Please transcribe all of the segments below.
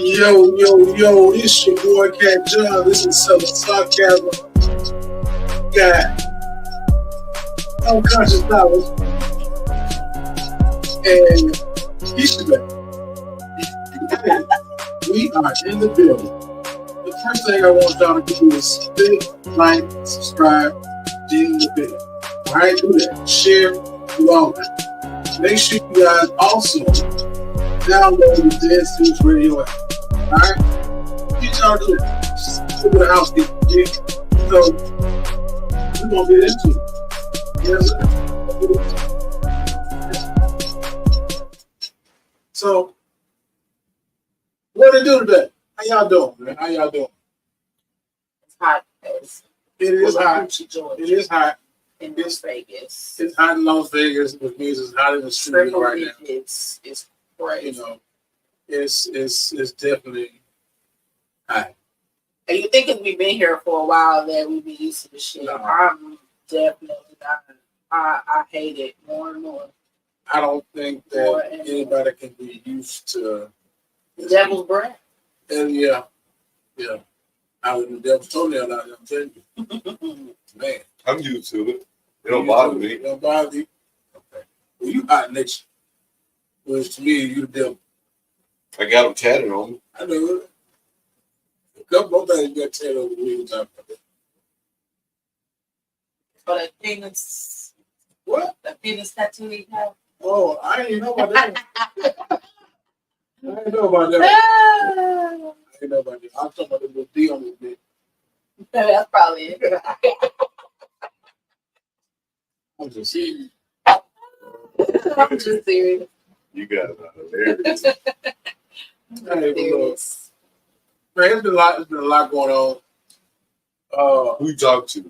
Yo, it's your boy Cat John. This is Southern Sarcazm. Got unconscious knowledge and history. We are in the building. The first thing I want y'all to do is click, like, subscribe, ding the bell. Alright, do that. Share, do all that. Make sure you guys also download the Dead Suits Radio app. Alright? Get y'all do that. Just look at the housekeeping. Yeah. So, we're going to get into it. Yes, sir. So, what to do today? How y'all doing, man? How y'all doing? It's hot. It is hot. It is hot. In Las Vegas. It's hot in Las Vegas, which means it's hot in the studio right now. It's crazy. You know, it's definitely hot. And you think if we've been here for a while that we'd be used to the shit? No. I'm definitely not. I hate it more and more. I don't think that anybody can be used to the devil's breath. And yeah. I was the devil's toenail out there, I'm telling you. Man. I'm used to it. It don't bother me. It don't bother you? Okay. Well, you hot nature. Which to me, you the devil. I got them tatted on me. I know it. A couple of things got tatted over the wheels out there. Oh, that penis. What? That penis tattoo you have? Oh, I didn't know about that. I didn't know about that. I'm talking about the little D on this bitch. That's probably it. I'm just serious. I'm just serious. You got it. Hilarious. Man, it's been a lot going on. Who you talk to?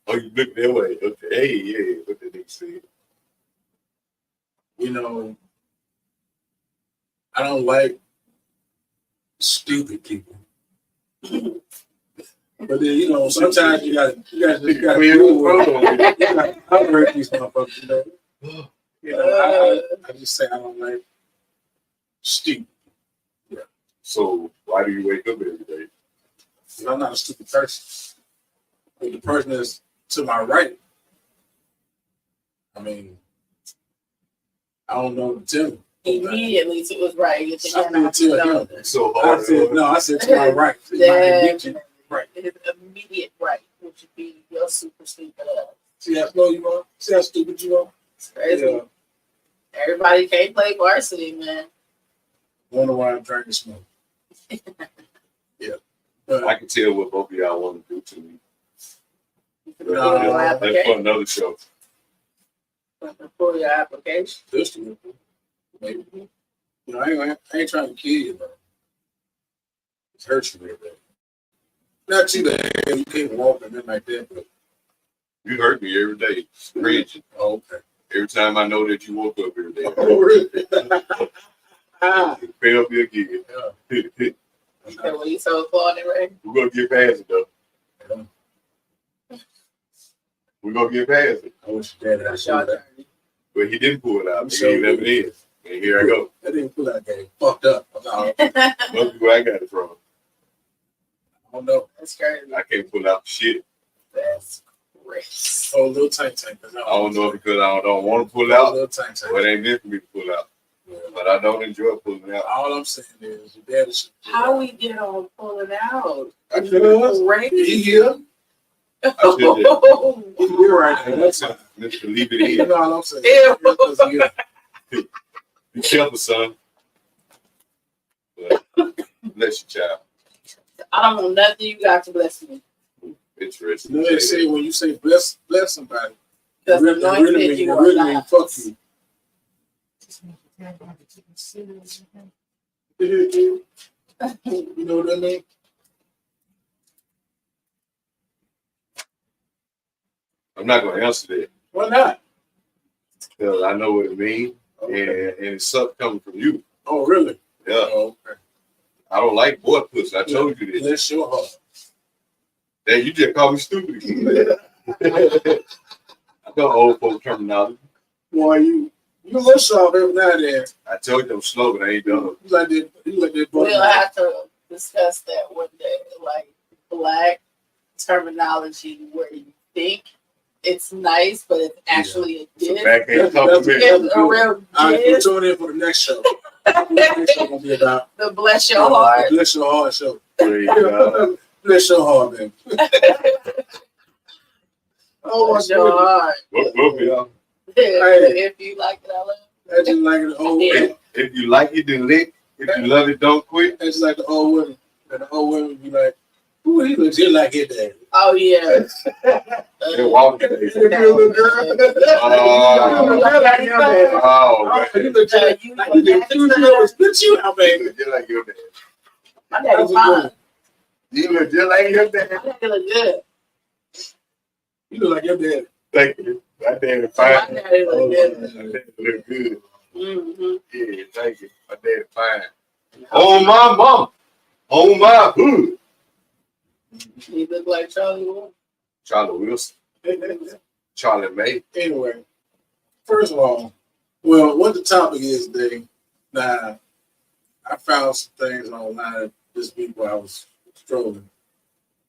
Oh, you look that way. Okay. Hey, yeah, what did they say? You know, I don't like stupid people. But then, you know, sometimes you gotta hurt these motherfuckers, you know. I just say I don't like stupid. Yeah. So why do you wake up every day? I'm not a stupid person. But the person that's to my right, I mean, I don't know what to tell him. Immediately it was right. You think I didn't tell him. So hard. I said to my right. Right. His immediate right, which would be your super stupid ass. See how slow you are? See how stupid you are? It's crazy. Yeah. Everybody can't play varsity, man. Wonder why I'm trying to smoke. Yeah. I can tell what both of y'all want to do to me. That's for another show. For your application. Just maybe. You know, I ain't trying to kill you, bro. It hurts you real bad. Not too bad. You can't walk and nothing like that, but you hurt me every day. Screeching. Oh, okay. Every time I know that you woke up every day. Oh, really? It failed me again. Yeah. Okay, well, you so applauding, right? We're gonna get past it though. Yeah. We're gonna get past it. I wish your dad had shot that. But he didn't pull it out. So he never did. And here I go. That didn't pull out game. Fucked up. Look where I got it from. I don't know. That's crazy. I can't pull out the shit. That's crazy. Oh, a little tank. I don't know because I don't want to pull out. Little tank. But it ain't meant for me to pull out. Yeah. But I don't enjoy pulling out. All I'm saying is your dad should. How we get on pulling out? I was ready. He here. Oh, you're right now. That's fine. Mr. Leave it in. You know what I'm saying? Be careful, son. But bless your child. I don't want nothing you got to bless me. Interesting. You know they say when you say bless somebody, it really mean fuck you. You know what I mean? I'm not going to answer that. Why not? Because I know what it means, okay. and it's something coming from you. Oh, really? Yeah. Oh, okay. I don't like boy pussy. I told you this. Bless your heart. Then you just call me stupid again. I know old folk terminology. Boy, You a little soft every now and then. I told you I'm slow, but I ain't done. You like that? You like that? We'll have to discuss that one day, like black terminology where you think it's nice, but it's actually a diss. Backhand compliment. It's a real All right, we'll diss. tune in for the next show. The next show gonna be about The bless your heart. Bless your heart show. Praise God. Bless your heart, man. Oh my Bless your God. heart. What y'all? If you like it, I love it. That's just like the old women. If you like it, then lick. If you love it, don't quit. That's just like the old women. And the old women be like, ooh, he looks just like his daddy. Oh yeah. They're walking. If you're a little girl. Oh, You man. look like you know, split you out, You baby. look just like your dad. My daddy's fine. You look just like your dad. My daddy look good. You look like your daddy. Thank you. My dad is My fine. daddy look good. My dad look good. Mm-hmm. Yeah, thank you. My dad is fine. On my mom. On my hood. He look like Charlie Wood. Charlie Wilson. Charlie May. Anyway, first of all, well, what the topic is today, now, I found some things online this week while I was strolling.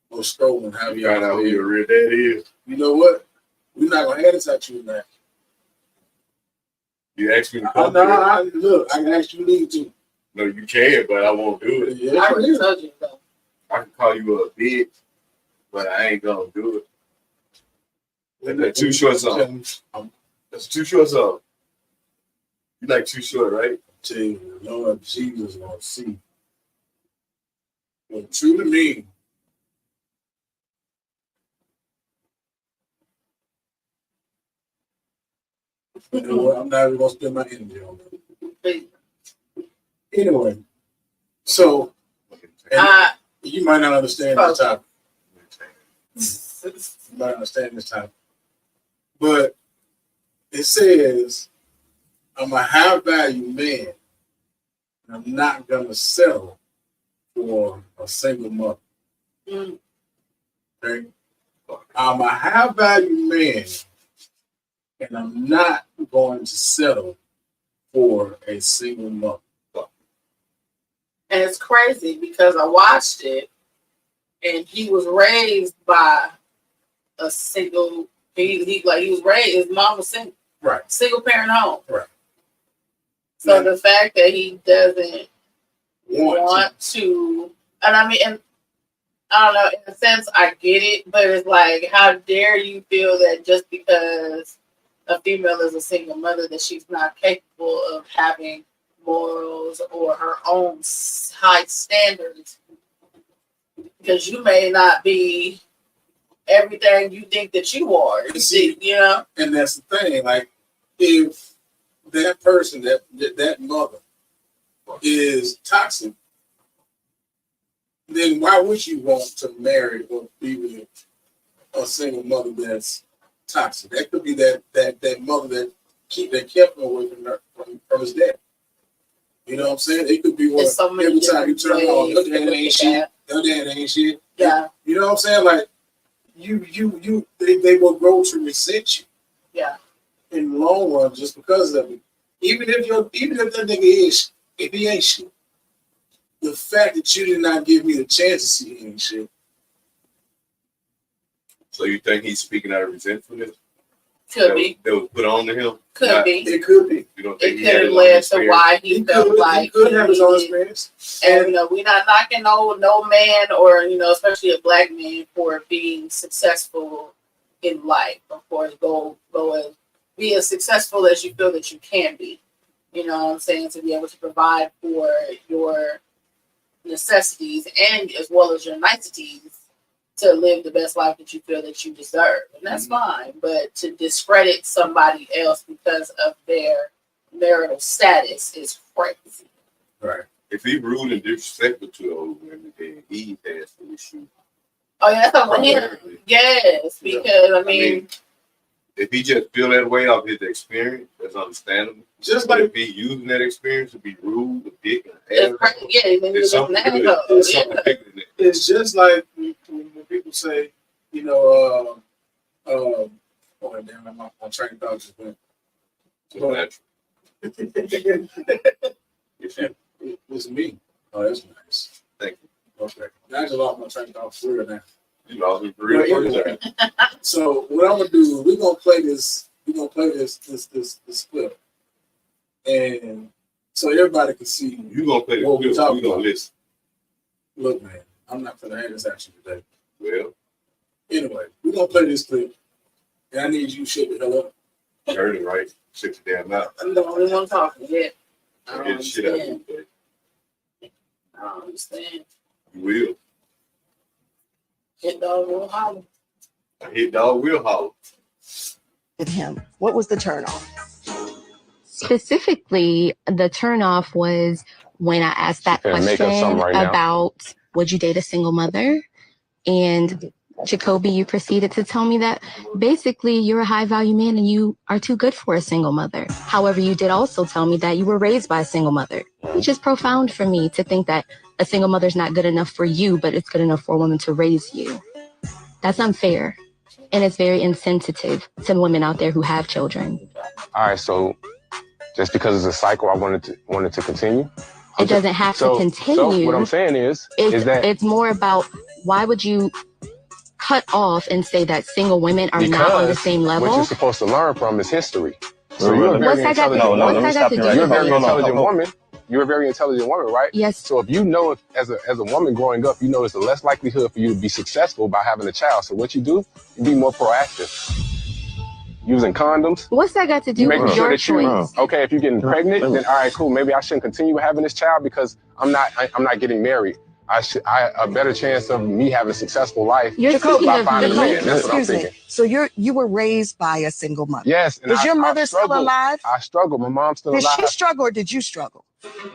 Or scrolling, however You find out y'all who say your it. real dad is. You know what? We're not going to add this at you tonight. You asked me to come here. Look, I can ask you to leave too. No, you can, but I won't do it. Yeah, I already told you though. I can call you a bitch, but I ain't gonna do it. That's too short song. That's too short song. You like too short, right? Tell you, the Lord Jesus gonna see what truly means. You know what? I'm not even gonna spend my energy on that. Anyway, so you might not understand this topic. You might understand this topic, but it says I'm a high value man. And I'm not gonna settle for a single mother. Mm. Okay? I'm a high value man, and I'm not going to settle for a single mother. And it's crazy because I watched it, and he was raised by a single. He was raised. His mom was single. Right. Single parent home. Right. So Yeah. the fact that he doesn't Want want to, and I mean, and I don't know. In a sense, I get it, but it's like, how dare you feel that just because a female is a single mother that she's not capable of having morals or her own high standards, because you may not be everything you think that you are. You know, And that's the thing. Like, if that person, that mother, is toxic, then why would you want to marry or be with a single mother that's toxic? That could be that mother that kept him away from his dad. You know what I'm saying? It could be one. there's so many Every time you different turn on, ways your to dad look ain't at shit. that. Your dad ain't shit. Yeah, You know what I'm saying? Like, they will grow to resent you yeah. in the long run just because of it. Even if that nigga is, if he ain't shit, the fact that you did not give me the chance to see he ain't shit. So you think he's speaking out of resentfulness? Could be, That was put on to him? could Not- be. It could be. You don't It think he could had have his own led to experience? why he felt like he could have his own needed- experience. And we're not knocking no man, or especially a black man, for being successful in life. Of course, go and be as successful as you feel that you can be. You know what I'm saying? To be able to provide for your necessities and as well as your niceties to live the best life that you feel that you deserve. And that's fine. But to discredit somebody else because of their marital status is crazy. Right. If he rude and disrespectful to old women, then he has the issue. Oh, yeah, that's over him. Yes, because I mean, if he just feel that way off his experience, that's understandable. Just But like if he using that experience to be rude, a dick, and it's ass, crazy. Yeah, then you're it's just an something good. asshole. It's Yeah. something bigger than that. it's just like when people say, oh damn, my train of thought just went. So natural. It was me. Oh, that's nice. Thank you. Okay. Now I just lost my train of thought for real now. You lost me for real. Anyway, so what I'm gonna do, we're gonna play this clip. And so everybody can see. You gonna play the what clip, talking you gonna about. listen. Look, man, I'm not gonna have this action today. Well, anyway, we're gonna play this clip. And I need you to shut the hell up. you heard it right. Shut your damn mouth. I'm the only one talking yet. I don't Get the shit out of understand. you, baby. I don't understand. You will. Hit dog will holler. A hit dog will holler. With him, what was the turn off? Specifically, the turnoff was when I asked that question about would you date a single mother? And Jacoby, you proceeded to tell me that basically you're a high value man and you are too good for a single mother. However, you did also tell me that you were raised by a single mother, which is profound for me to think that a single mother is not good enough for you, but it's good enough for a woman to raise you. That's unfair. And it's very insensitive to women out there who have children. All right, so just because it's a cycle, I wanted to continue. It doesn't have to continue. So what I'm saying is that it's more about why would you cut off and say that single women are not on the same level? What you're supposed to learn from is history. So you're a very intelligent woman. You're a very intelligent woman, right? Yes. So if you know, as a woman growing up, you know it's the less likelihood for you to be successful by having a child. So what you do, you be more proactive. Using condoms. What's that got to do with your choice? Okay, if you're getting pregnant, then all right, cool. Maybe I shouldn't continue having this child because I'm not getting married. I a better chance of me having a successful life. You're speaking of me. That's what I'm thinking. So you were raised by a single mother. Yes. And is your mother still alive? I struggle. My mom's still alive. Did she struggle or did you struggle?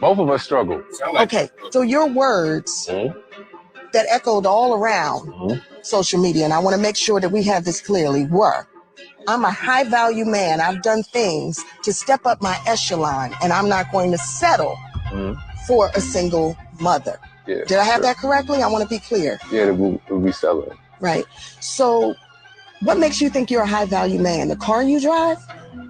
Both of us struggle. Okay, so your words that echoed all around social media, and I want to make sure that we have this clearly, were, I'm a high value man. I've done things to step up my echelon, and I'm not going to settle for a single mother. Yeah, did I have that correctly? I want to be clear. Yeah, we'll be selling. Right. So what makes you think you're a high value man? The car you drive?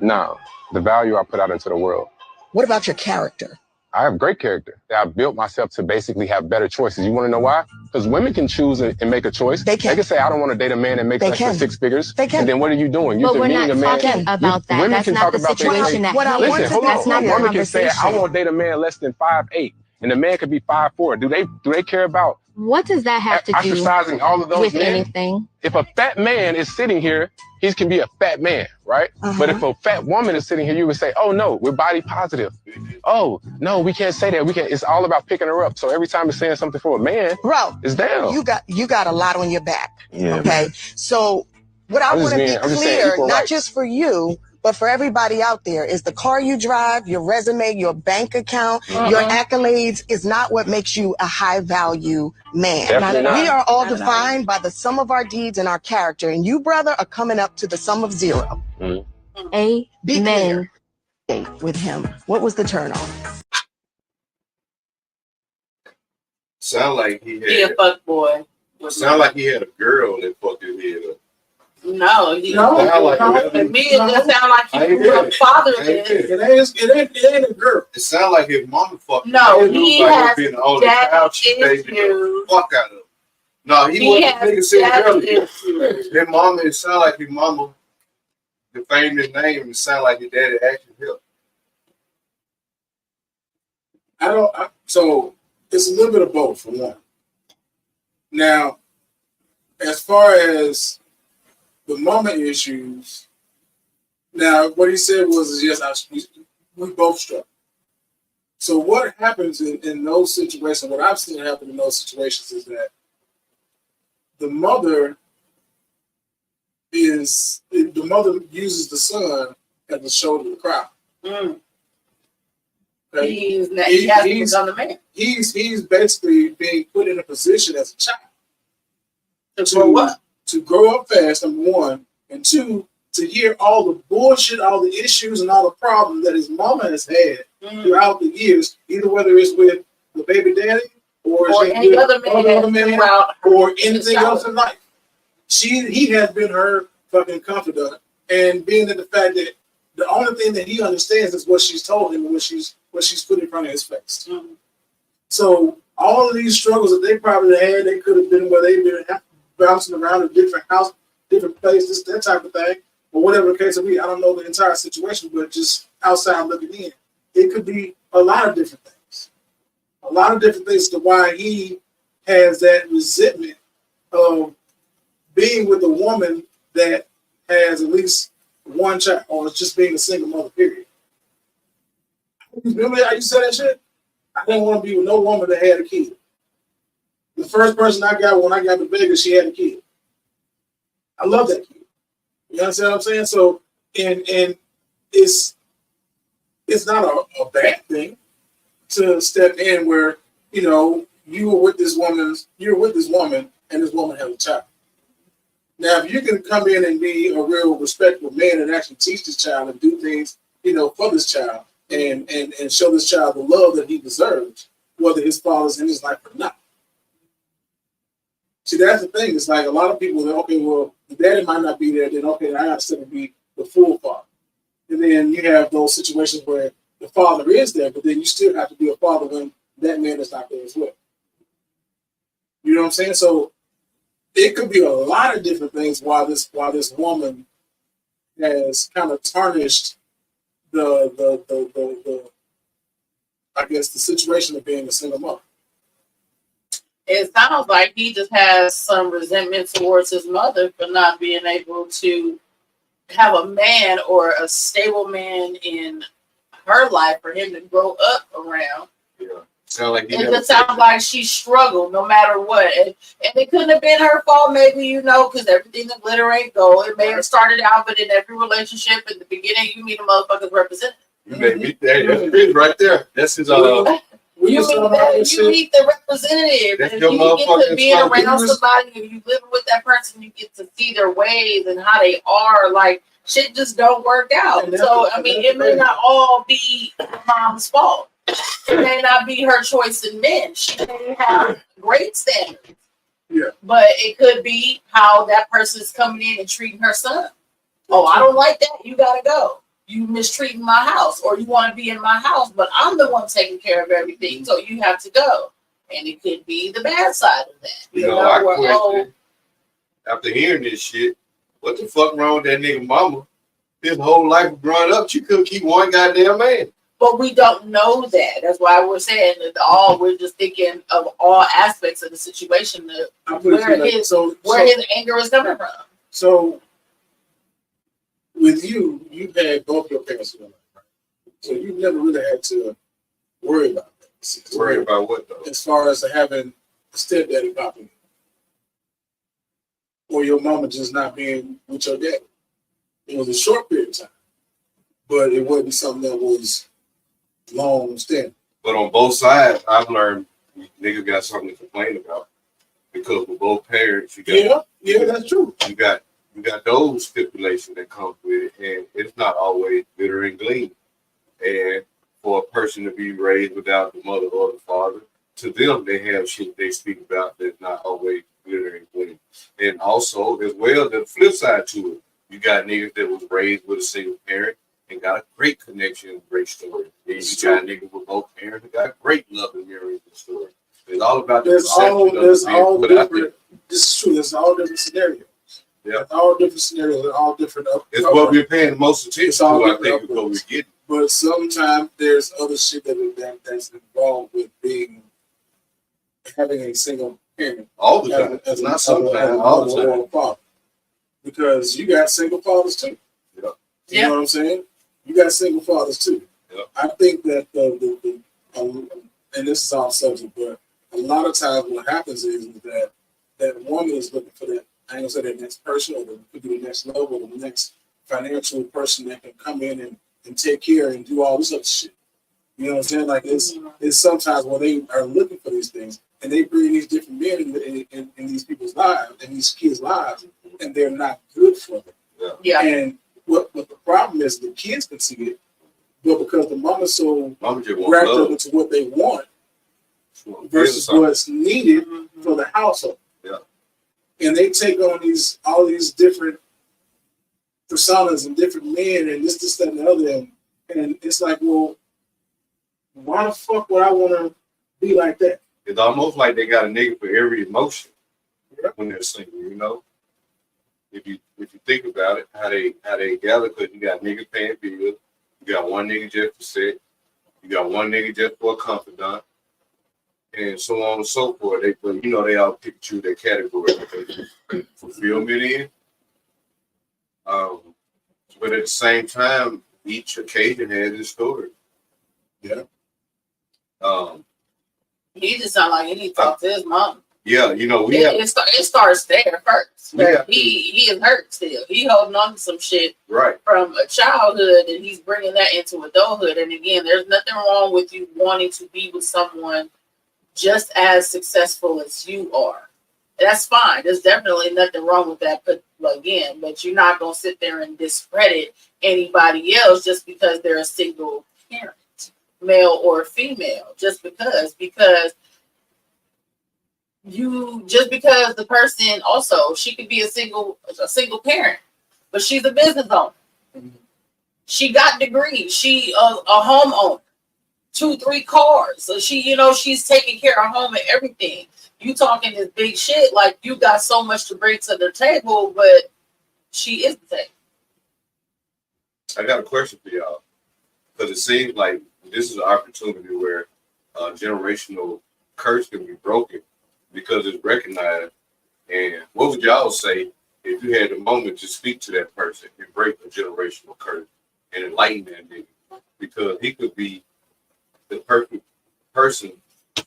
No, the value I put out into the world. What about your character? I have great character. I built myself to basically have better choices. You want to know why? Because women can choose and make a choice. They can. They can say, I don't want to date a man that makes less than 6 figures. They can. And then what are you doing? You're but we're not a man. talking about that. That's not the situation that Listen, hold on. A woman can say, I won't date a man less than 5'8", and the man could be 5'4". Do they care about what does that have to do ostracizing all of those with men? anything? If a fat man is sitting here, he can be a fat man, right? But if a fat woman is sitting here, you would say, oh no, we're body positive. Oh no, we can't say that. We can't. It's all about picking her up. So every time it's saying something for a man, bro, it's down. You got a lot on your back. Yeah. Okay. So what I want to be clear, not just for you, but for everybody out there, is the car you drive, your resume, your bank account, your accolades is not what makes you a high value man. We are all defined by the sum of our deeds and our character. And you, brother, are coming up to the sum of 0. Amen. Be clear. With him, what was the turn on? Sound like he had. He a fuck boy. Sound like he had a girl that fucked his head up. No, me, it just sound like he grew up father. It ain't a girl. It sound like his mama fucked. No, he has being the only child she babied the fuck out of him. No, he wasn't. Nigga said earlier. His mama. It sound like his mama defamed his name. It sound like his daddy actually helped. So it's a little bit of both for one. Now, as far as the mama issues, now what he said was, yes, we both struggle. So what happens in those situations, what I've seen happen in those situations is that the mother uses the son as the shoulder of the crowd. Okay? He's on the man. He's basically being put in a position as a child to grow up fast, number one, and two, to hear all the bullshit, all the issues, and all the problems that his mama has had throughout the years, either whether it's with the baby daddy or any other man or anything else in life. He has been her fucking confidant, and being in the fact that The only thing that he understands is what she's told him and what she's put in front of his face. Mm-hmm. So all of these struggles that they probably had, they could have been where they've been bouncing around in different houses, different places, that type of thing, or whatever the case may be. I don't know the entire situation, but just outside looking in, it could be a lot of different things. A lot of different things to why he has that resentment of being with a woman that has at least one child, or just being a single mother, period. Remember how you said that shit? I didn't want to be with no woman that had a kid. The first person I got when I got to Vegas, she had a kid. I love that kid. You understand what I'm saying? So, and it's not a bad thing to step in where, you know, you're with this woman, and this woman has a child. Now, if you can come in and be a real respectful man and actually teach this child and do things, you know, for this child and show this child the love that he deserves, whether his father's in his life or not. See, that's the thing. It's like a lot of people that, okay, well, the daddy might not be there, then okay, I got to still be the full father. And then you have those situations where the father is there, but then you still have to be a father when that man is not there as well. You know what I'm saying? So it could be a lot of different things why this woman has kind of tarnished the I guess the situation of being a single mother. It sounds like he just has some resentment towards his mother for not being able to have a man or a stable man in her life for him to grow up around. Yeah. It just sounds like she struggled no matter what. And it couldn't have been her fault, maybe, you know, because everything in glitter ain't gold. It may have started out, but in every relationship, in the beginning, you meet a motherfucker's representative. You may meet that. That's it right there. That's his you meet the representative. That's and your you get to be around spot. somebody, and you live with that person, you get to see their ways and how they are. Like, shit just don't work out. So, I mean, it may not all be mom's fault. It may not be her choice in men. She may have great standards. Yeah. But it could be how that person is coming in and treating her son. Oh, I don't like that. You gotta go. You mistreating my house, or you want to be in my house, but I'm the one taking care of everything, so you have to go. And it could be the bad side of that. You know, I question, after hearing this shit, what the fuck wrong with that nigga mama? His whole life growing up, she couldn't keep one goddamn man. But we don't know that. That's why we're saying that we're just thinking of all aspects of the situation, where his anger is coming from. So with you've had both your parents in your life, right? So you've never really had to worry about that. Worry about what though? As far as having a stepdaddy popping, or your mama just not being with your dad. It was a short period of time, but it wasn't something that was long standing. But on both sides, I've learned niggas got something to complain about because with both parents, you got that's true. You got those stipulations that come with it, and it's not always bitter and gleam. And for a person to be raised without the mother or the father, to them they have shit they speak about that's not always bitter and gleam. And also, as well, the flip side to it, you got niggas that was raised with a single parent and got a great connection, great story. And you got niggas with both parents that got great love and memories and story. It's all about the perception of the different. This is true. There's all different scenarios. Yeah, all different scenarios and all different. It's what we're paying the most attention to. I think is what we're getting. But sometimes there's other shit that's involved with having a single parent. All the time. It's not sometimes. All the time. Because you got single fathers too. Yep. You know what I'm saying? You got single fathers too. Yep. I think that and this is off subject, but a lot of times what happens is that woman is looking for that. I ain't gonna say that next person, or could be the next level, or the next financial person that can come in and take care and do all this other shit. You know what I'm saying? Like it's sometimes when they are looking for these things and they bring these different men in these people's lives, in these kids' lives, and they're not good for them. Yeah. And what the problem is, the kids can see it, but because the mama's so wrapped up into what they want versus what's needed for the household. Yeah. And they take on all these different personas and different men and this, that, and the other. And it's like, well, why the fuck would I want to be like that? It's almost like they got a nigga for every emotion when they're single, you know? If you think about it, how they gather, because you got niggas paying bills, you got one nigga just for sex, you got one nigga just for a confidant, and so on and so forth. They all pick and choose their category that they fulfillment in. But at the same time, each occasion has its story. Yeah. He just sound like he need to talk to his mom. Yeah, it starts there first. Yeah. He is hurt still. He holding on to some shit right from a childhood, and he's bringing that into adulthood. And again, there's nothing wrong with you wanting to be with someone just as successful as you are. That's fine. There's definitely nothing wrong with that. But you're not gonna sit there and discredit anybody else just because they're a single parent, male or female, just because the person also, she could be a single parent, but she's a business owner. Mm-hmm. She got degrees. She a homeowner, 2-3 cars. So she's taking care of home and everything. You talking this big shit like you got so much to bring to the table, but she is the table. I got a question for y'all, because it seems like this is an opportunity where generational curse can be broken because it's recognized. And what would y'all say if you had the moment to speak to that person and break a generational curse and enlighten that nigga? Because he could be the perfect person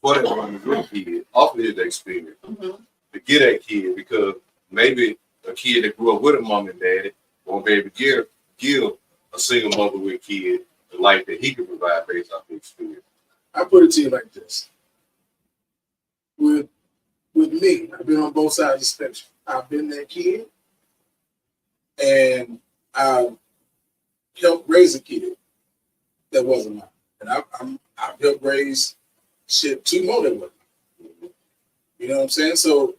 for that woman with a kid off of his experience, to get that kid, because maybe a kid that grew up with a mom and daddy won't be able to give a single mother with a kid the life that he can provide based off his experience. I put it to you like this. With me, I've been on both sides of the spectrum. I've been that kid, and I've helped raise a kid that wasn't mine. And I've helped raise shit 2 more than one. You know what I'm saying? So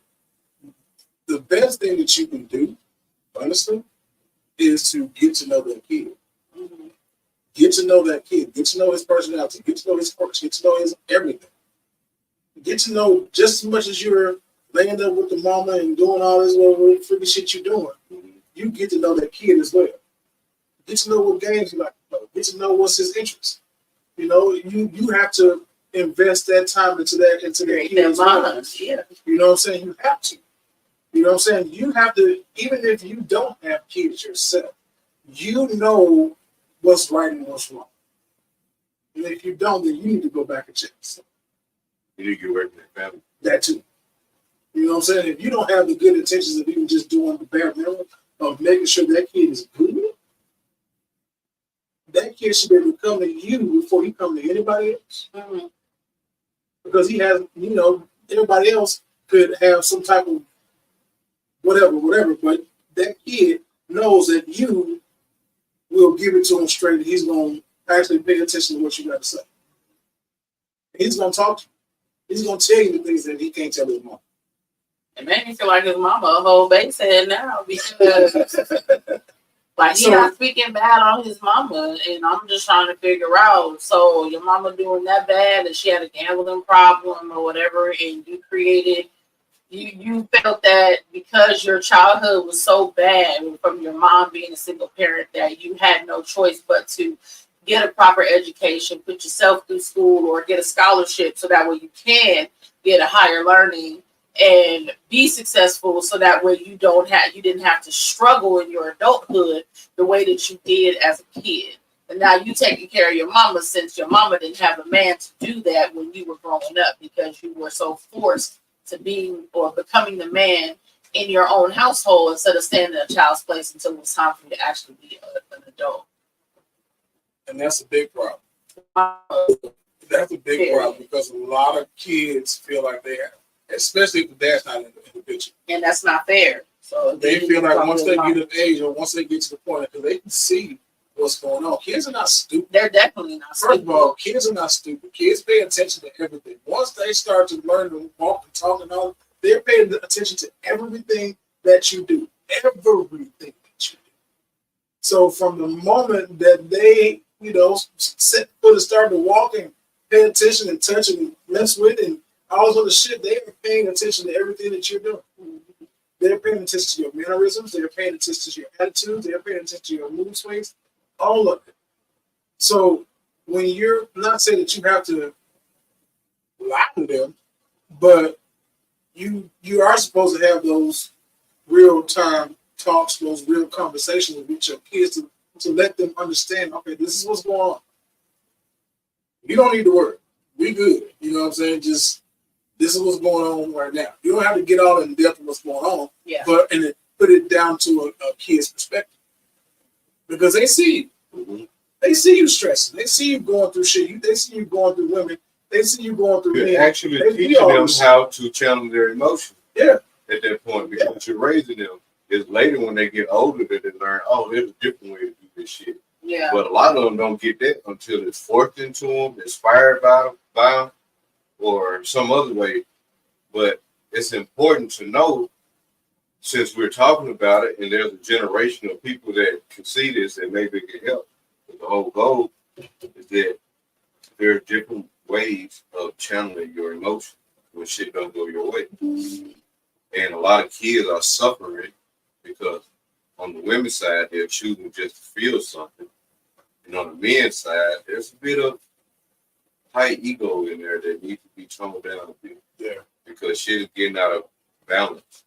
the best thing that you can do, honestly, is to get to know that kid. Get to know that kid. Get to know his personality. Get to know his quirks. Get to know his everything. Get to know just as much as you're laying up with the mama and doing all this little freaky shit you're doing. You get to know that kid as well. Get to know what games you like to play. Get to know what's his interest. You have to invest that time into that kid as well. Yeah. You know what I'm saying? You have to. You know what I'm saying? You have to, even if you don't have kids yourself, you know what's right and what's wrong. And if you don't, then you need to go back and check yourself. You need to get away from that family. That too. You know what I'm saying? If you don't have the good intentions of even just doing the bare minimum of making sure that kid is good, that kid should be able to come to you before he come to anybody else. Mm-hmm. Because he has, everybody else could have some type of whatever, but that kid knows that you will give it to him straight. He's going to actually pay attention to what you got to say. He's going to talk to you. He's going to tell you the things that he can't tell his mom. It made me feel like his mama a whole base head now, because he's not speaking bad on his mama, and I'm just trying to figure out, so your mama doing that bad and she had a gambling problem or whatever, and you felt that because your childhood was so bad from your mom being a single parent that you had no choice but to get a proper education, put yourself through school, or get a scholarship so that way you can get a higher learning and be successful, so that way you didn't have to struggle in your adulthood the way that you did as a kid. And now you taking care of your mama, since your mama didn't have a man to do that when you were growing up, because you were so forced to being or becoming the man in your own household instead of standing in a child's place until it was time for you to actually be an adult. And that's a big problem. That's a big problem, because a lot of kids feel like they have, especially if the dad's not in the picture. And that's not fair. So they feel like once they get of age, or once they get to the point, because they can see what's going on. Kids are not stupid. They're definitely not stupid. First of all, kids are not stupid. Kids pay attention to everything. Once they start to learn to walk and talk and all, they're paying attention to everything that you do. Everything that you do. So from the moment that they, set foot and start to walk and pay attention and touch and mess with and all this other shit, they are paying attention to everything that you're doing. They're paying attention to your mannerisms. They're paying attention to your attitudes. They're paying attention to your mood swings. All of it. So when you're not saying that you have to lie to them, but you are supposed to have those real time talks, those real conversations with your kids to let them understand, okay, this is what's going on. You don't need to worry. We good. You know what I'm saying? Just this is what's going on right now. You don't have to get all in depth of what's going on, but and put it down to a kid's perspective. Because they see you. Mm-hmm. They see you stressing. They see you going through shit. They see you going through women. They see you going through men. You're actually teaching them how to channel their emotions. Yeah. At that point, because you're raising them. It's later when they get older that they learn, oh, there's a different way to do this shit. Yeah. But a lot of them don't get that until it's forced into them, inspired by them, or some other way. But it's important to know, since we're talking about it, and there's a generation of people that can see this and maybe it can help. But the whole goal is that there are different ways of channeling your emotions when shit don't go your way. Mm-hmm. And a lot of kids are suffering because on the women's side, they're choosing just to feel something. And on the men's side, there's a bit of high ego in there that needs to be toned down a bit. Yeah. Because shit is getting out of balance.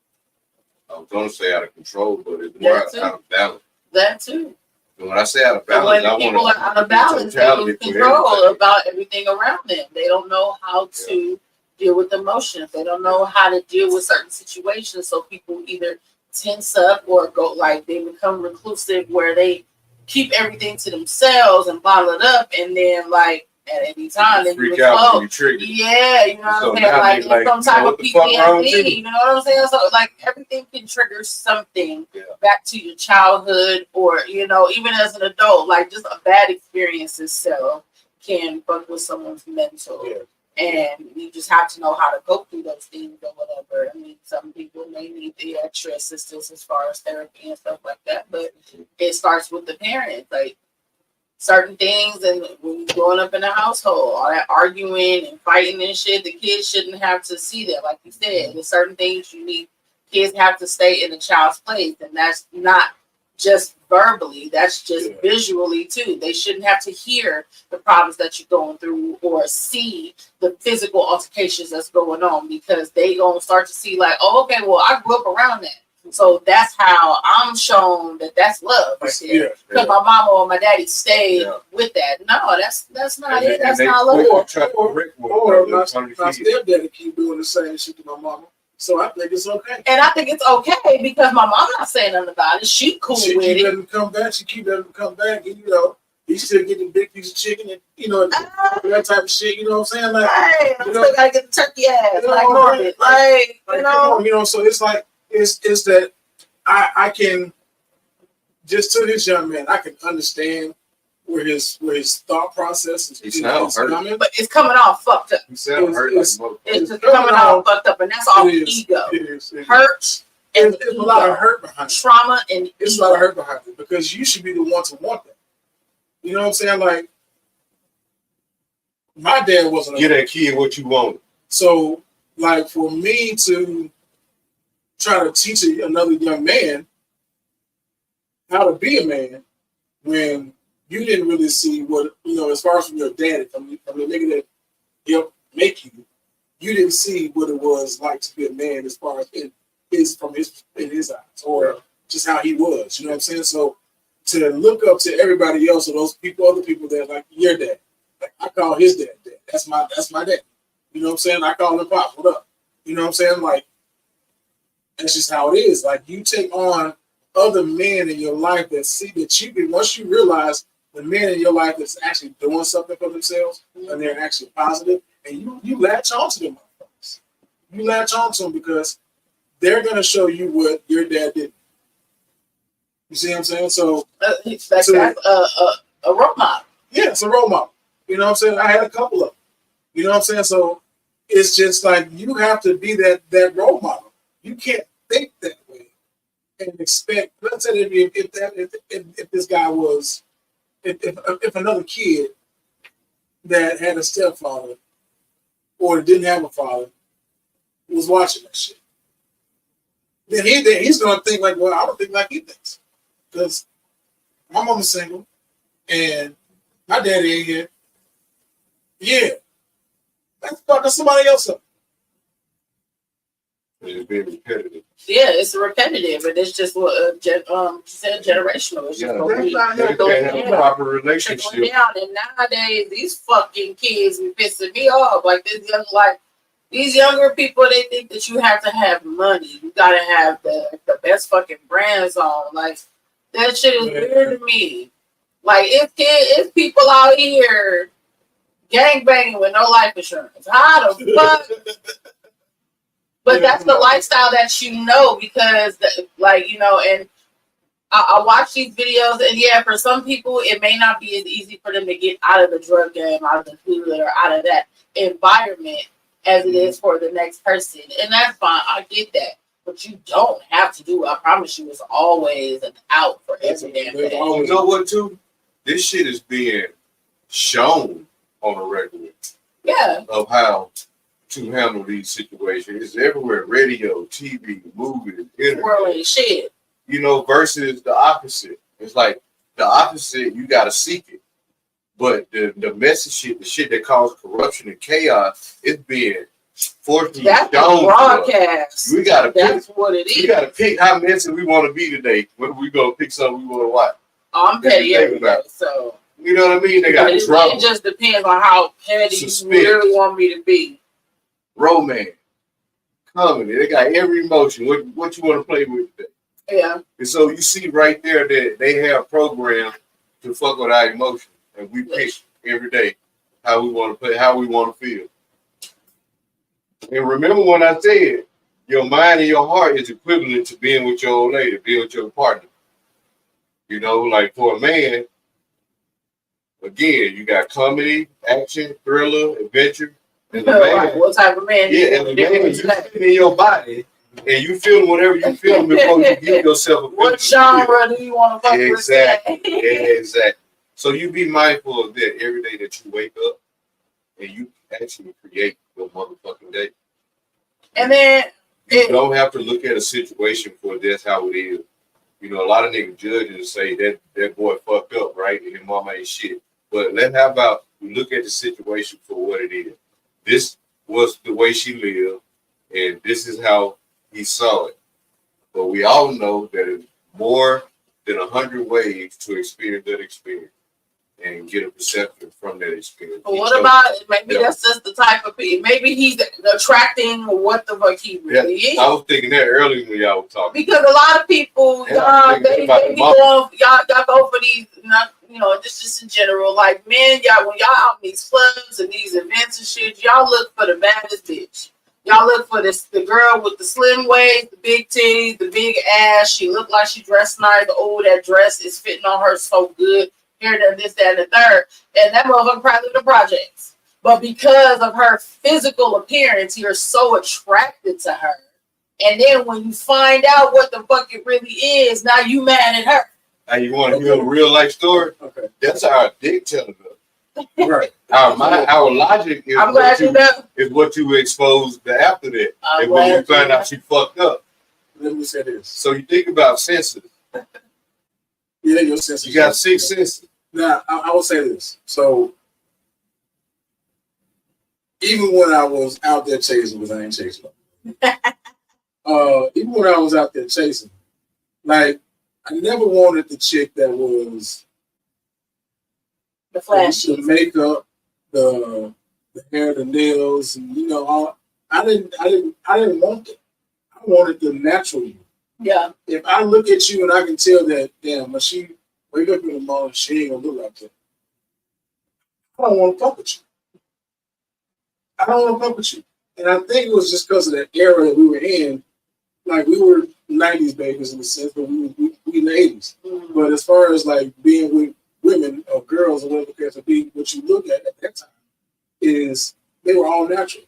I was going to say out of control, but it's more out of balance. That too. And when I say out of balance, when people are out of balance, they lose control about everything around them. They don't know how to deal with emotions. They don't know how to deal with certain situations. So people either tense up or go like they become reclusive, where they keep everything to themselves and bottle it up, and then like at any time they freak out. Yeah, you know what I'm saying? Like some type of PTSD. You know what I'm saying? So like everything can trigger something back to your childhood, or even as an adult, like just a bad experience itself can fuck with someone's mental. Yeah. And you just have to know how to go through those things or whatever. I mean, some people may need the extra assistance as far as therapy and stuff like that, but it starts with the parents. Like certain things, and when you're growing up in a household, all that arguing and fighting and shit, the kids shouldn't have to see that. Like you said, there's certain things kids have to stay in the child's place, and that's not just verbally, that's just visually too. They shouldn't have to hear the problems that you're going through or see the physical altercations that's going on, because they gonna start to see like, oh, okay, well, I grew up around that, so that's how I'm shown that that's love right there. Because my mama or my daddy stayed with that. No, that's not it. That's not love. Or my stepdaddy keep doing the same shit to my mama. So I think it's okay. And I think it's okay because my mom's not saying nothing about it. She cool with it. She keep letting him come back. She keep letting him come back. And, he still getting a big piece of chicken and, that type of shit. You know what I'm saying? Like, I still got to get the turkey ass. So it's like, it's that I can, just to this young man, I can understand where his thought process is coming, but it's coming off fucked up. It's just coming off fucked up, and that's all ego. Hurt, and there's a lot of hurt behind it. Trauma, and it's a lot of hurt behind it, because you should be the one to want that. You know what I'm saying? Like, my dad wasn't. Get that kid what you want. So, like, for me to try to teach another young man how to be a man when you didn't really see what, as far as from your daddy, from the nigga that helped make you, you didn't see what it was like to be a man as far as in his eyes, or just how he was. You know what I'm saying? So to look up to everybody else, or those people, other people that like your dad, like I call his dad. That's my dad. You know what I'm saying? I call him Pop. What up? You know what I'm saying? Like, that's just how it is. Like, you take on other men in your life that see that you can, once you realize the men in your life that's actually doing something for themselves, and they're actually positive, and you latch on to them. You latch on to them because they're going to show you what your dad did. You see what I'm saying? So that's a role model. Yeah, it's a role model. You know what I'm saying? I had a couple of them. You know what I'm saying? So it's just like, you have to be that role model. You can't think that way and expect. Let's say if this guy was, if another kid that had a stepfather or didn't have a father was watching that shit, then he's gonna think like, well, I don't think like he thinks, because my mama's single and my daddy ain't here. Yeah, that's fucking somebody else up. It's being repetitive. Yeah, it's repetitive, and it's just what said generational. It's just they can't have a proper relationship. Down. And nowadays, these fucking kids be pissing me off. These younger people, they think that you have to have money. You gotta have the best fucking brands on. Like, that shit is weird to me. Like, it's people out here gangbanging with no life insurance. How the fuck? But that's the lifestyle that you know, because, and I watch these videos, and yeah, for some people, it may not be as easy for them to get out of the drug game, out of the hood, or out of that environment as it is for the next person. And that's fine. I get that. But you don't have to do it. I promise you, it's always an out for every damn thing. You know what, too? This shit is being shown on a regular. Yeah. Of how to handle these situations. It's everywhere. Radio, TV, movies, internet. World shit. You know, versus the opposite. It's like the opposite, you got to seek it. But the messy shit, the shit that causes corruption and chaos, it's being forcefully shown. That's broadcast. We got to pick. That's what it is. We got to pick how messy we want to be today. When we go pick something we want to watch. I'm petty every day, so. You know what I mean? They got drama. It just depends on how petty you really want me to be. Romance, comedy, they got every emotion. What you want to play with today? Yeah. And so you see right there that they have programs to fuck with our emotions, and we pick every day how we want to play, how we want to feel. And remember when I said your mind and your heart is equivalent to being with your old lady, being with your partner. You know, like for a man, again, you got comedy, action, thriller, adventure. And the man, what type of man? Yeah, and the man, you fit in your body, and you feel whatever you feel before you give yourself a what genre do you want to fuck with? Exactly. So you be mindful of that every day that you wake up, and you actually create your motherfucking day. And then you don't have to look at a situation for that's how it is. You know, a lot of niggas judge and say that boy fucked up, right? And his mama ain't shit. But how about we look at the situation for what it is? This was the way she lived, and this is how he saw it. But we all know that it's more than 100 ways to experience that experience and get a perception from that experience. But what about maybe that's just the type of people? Maybe he's attracting what the fuck he really is. I was thinking that earlier when y'all were talking. Because a lot of people, y'all go for these, just in general, like men, when y'all out in these clubs and these events and shit, y'all look for the baddest bitch. Y'all look for the girl with the slim waist, the big titties, the big ass. She looked like she dressed nice. Oh, that dress is fitting on her so good. Here, there, this, that, and the third. And that motherfucker probably the projects. But because of her physical appearance, you're so attracted to her. And then when you find out what the fuck it really is, now you mad at her. Hey, you want to hear a real life story? Okay. That's our dick telling us. Right. Our logic is what you exposed to after that. And when you find out she fucked up. Let me say this. So you think about senses. Yeah, your senses. You got 6 senses. Now, I will say this. So, even when I was out there chasing, because I ain't chasing, even when I was out there chasing, like, I never wanted the chick that was the flash, the makeup, the hair, the nails, and I didn't want it. I wanted the natural you. Yeah. If I look at you and I can tell that, damn, when she wake up in the morning, she ain't gonna look like that. I don't want to fuck with you. I don't want to fuck with you. And I think it was just because of that era that we were in. Like, we were 90s babies in a sense, but we in the 80s. Mm-hmm. But as far as like being with women or girls or whatever it has to be, what you look at that time is they were all natural.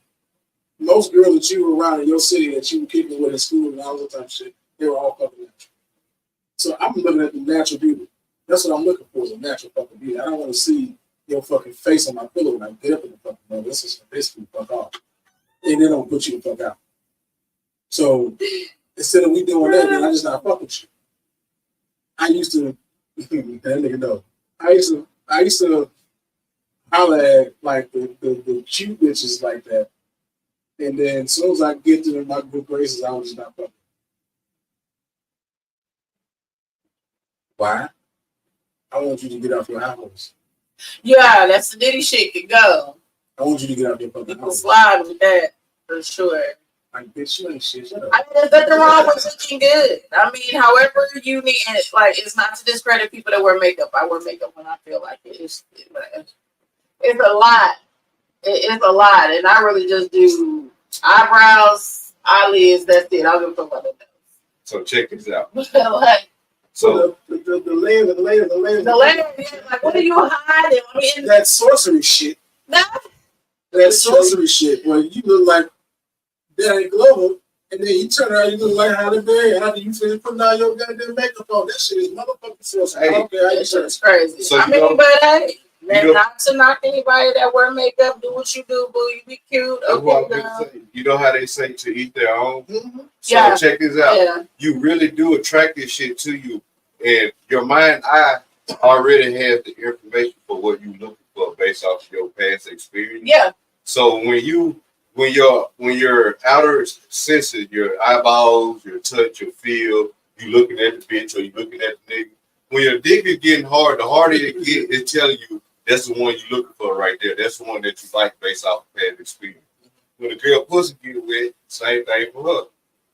Most girls that you were around in your city that you were kicking with in school and all that type of shit, they were all fucking natural. So I'm looking at the natural beauty. That's what I'm looking for, the natural fucking beauty. I don't want to see your fucking face on my pillow when I get up in the fucking morning. This is basically fuck off. And then I'll put you the fuck out. So instead of we doing that, then I just not fuck with you. I used to, that nigga know. I used to holler at like the cute bitches like that. And then as soon as I get to my good graces, I was just not fucking. Why? I want you to get off your high horse. Yeah, that's the Diddy shit could go. I want you to get off your fucking high You can horse. slide with that for sure. Like, bitch, you ain't shit. Shut up. I mean, there's nothing wrong with looking good. I mean, however you need, and it's not to discredit people that wear makeup. I wear makeup when I feel like it. It's a lot. It's a lot, and I really just do eyebrows, eyelids. That's it. I don't give a fuck about that. So check this out. Like, So the layer. Like, what are you hiding? I mean, that sorcery shit. That sorcery shit where you look like Danny Glover, and then you turn around, you look like Halle Berry. How do you feel putting all your goddamn makeup on? That shit is motherfucking sorcery. Hey, that shit is crazy. So I mean, but hey, not to knock anybody that wear makeup. Do what you do, boo. You be cute. Okay, you know how they say to eat their own? Mm-hmm. So check this out. Yeah. You really do attract this shit to you. And your mind eye already has the information for what you're looking for based off of your past experience. Yeah. So when your outer senses, your eyeballs, your touch, your feel, you looking at the bitch or you looking at the nigga. When your dick is getting hard, the harder it get, it's telling you that's the one you're looking for right there. That's the one that you like based off of past experience. When a girl pussy get wet, same thing for her.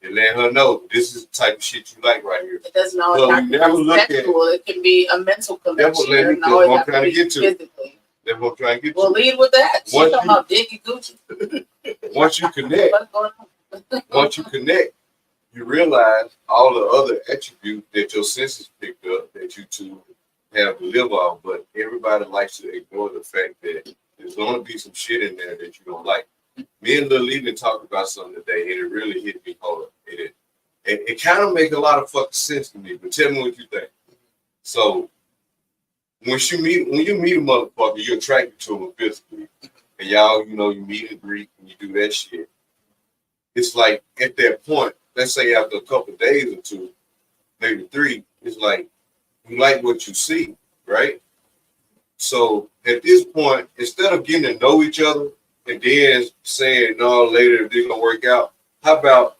And let her know this is the type of shit you like right here. It doesn't always have to be sexual. It can be a mental connection. That's what I'm trying to get to. Physically. That's what I'm trying to get to. Well, lead with that. She's talking about Diggy Gucci. Once you connect, you realize all the other attributes that your senses picked up that you two have to live on. But everybody likes to ignore the fact that there's going to be some shit in there that you don't like. Me and Lil Lee talked about something today, and it really hit me hard. It kind of makes a lot of fucking sense to me, but tell me what you think. So, when you meet a motherfucker, you're attracted to him physically, and y'all, you meet and greet, and you do that shit. It's like, at that point, let's say after a couple of days or two, maybe 3, it's like, you like what you see, right? So, at this point, instead of getting to know each other, and then saying, no, later if they're going to work out. How about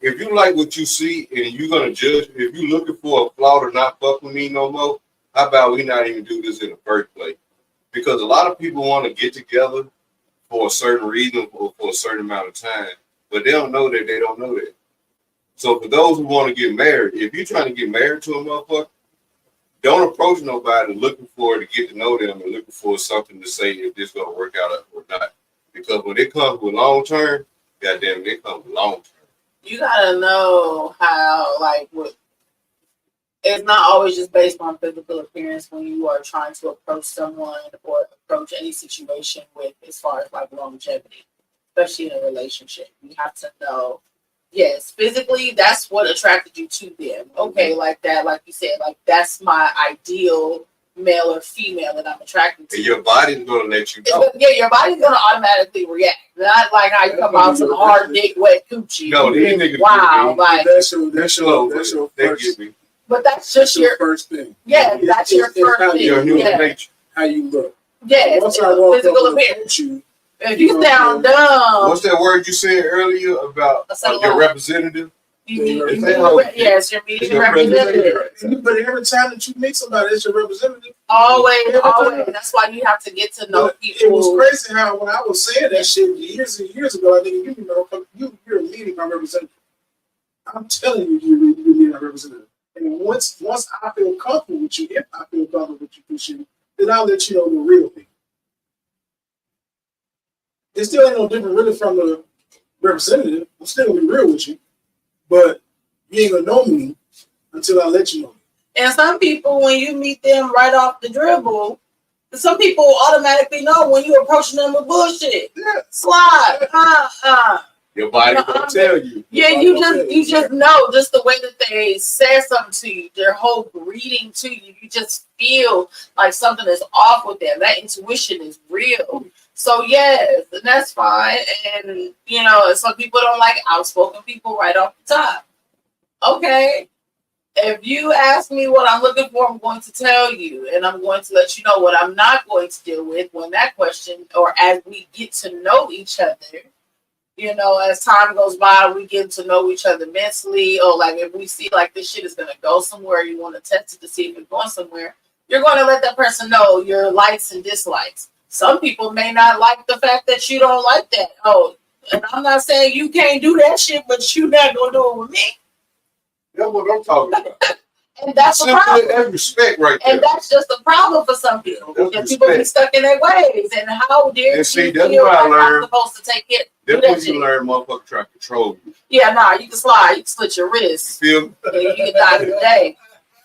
if you like what you see and you're going to judge, if you're looking for a flaw to not fuck with me no more, how about we not even do this in the first place? Because a lot of people want to get together for a certain reason or for a certain amount of time, but they don't know that they don't know that. So for those who want to get married, if you're trying to get married to a motherfucker, don't approach nobody looking for to get to know them and looking for something to say if this going to work out or not. Because when it comes with long term, goddamn, it comes with long term. You gotta know how, it's not always just based on physical appearance when you are trying to approach someone or approach any situation with, as far as longevity, especially in a relationship. You have to know. Yes, physically, that's what attracted you to them. Okay, like that, like you said, that's my ideal male or female that I'm attracted to. And your body's gonna let you know. Yeah, your body's gonna automatically react. Not like how you come out some hard dick wet coochie. No, these niggas. Wow, that's your first. But that's just your first thing. Yeah, that's your first thing. Your human nature. How you look. Yeah, once I walk physical up appearance. You, if you sound dumb. What's that word you said earlier about your representative? Yes, your meeting representative. But every time that you meet somebody, it's your representative. Always. That's why you have to get to know people. It was crazy how when I was saying that shit years and years ago, I think you're meeting my representative. I'm telling you, you're meeting my representative. And once I feel comfortable with you, if I feel comfortable with you, then I'll let you know the real thing. It still ain't no different really from the representative. I'm still gonna be real with you. But you ain't gonna know me until I let you know. And some people, when you meet them right off the dribble, some people automatically know when you're approaching them with bullshit. Yeah. Slide. Yeah, Your body will tell you. Yeah, you just know just the way that they say something to you, their whole greeting to you. You just feel like something is off with them. That intuition is real. So yes, and that's fine. And you know, some people don't like outspoken people right off the top. Okay. If you ask me what I'm looking for, I'm going to tell you, and I'm going to let you know what I'm not going to deal with when that question, or as we get to know each other. You know, as time goes by, we get to know each other mentally, or like if we see like this shit is gonna go somewhere, you want to test it to see if it's going somewhere, you're going to let that person know your likes and dislikes. Some people may not like the fact that you don't like that. Oh, and I'm not saying you can't do that shit, but you're not gonna do it with me. That's what I'm talking about. And that's the problem. That's respect right there. And that's just a problem for some people. Because people be stuck in their ways. And how dare you feel like I'm supposed to take it? That's when you learn motherfuckers try to control you. Yeah, nah, you can slide. You can slit your wrist. You feel me? Yeah, you can die today.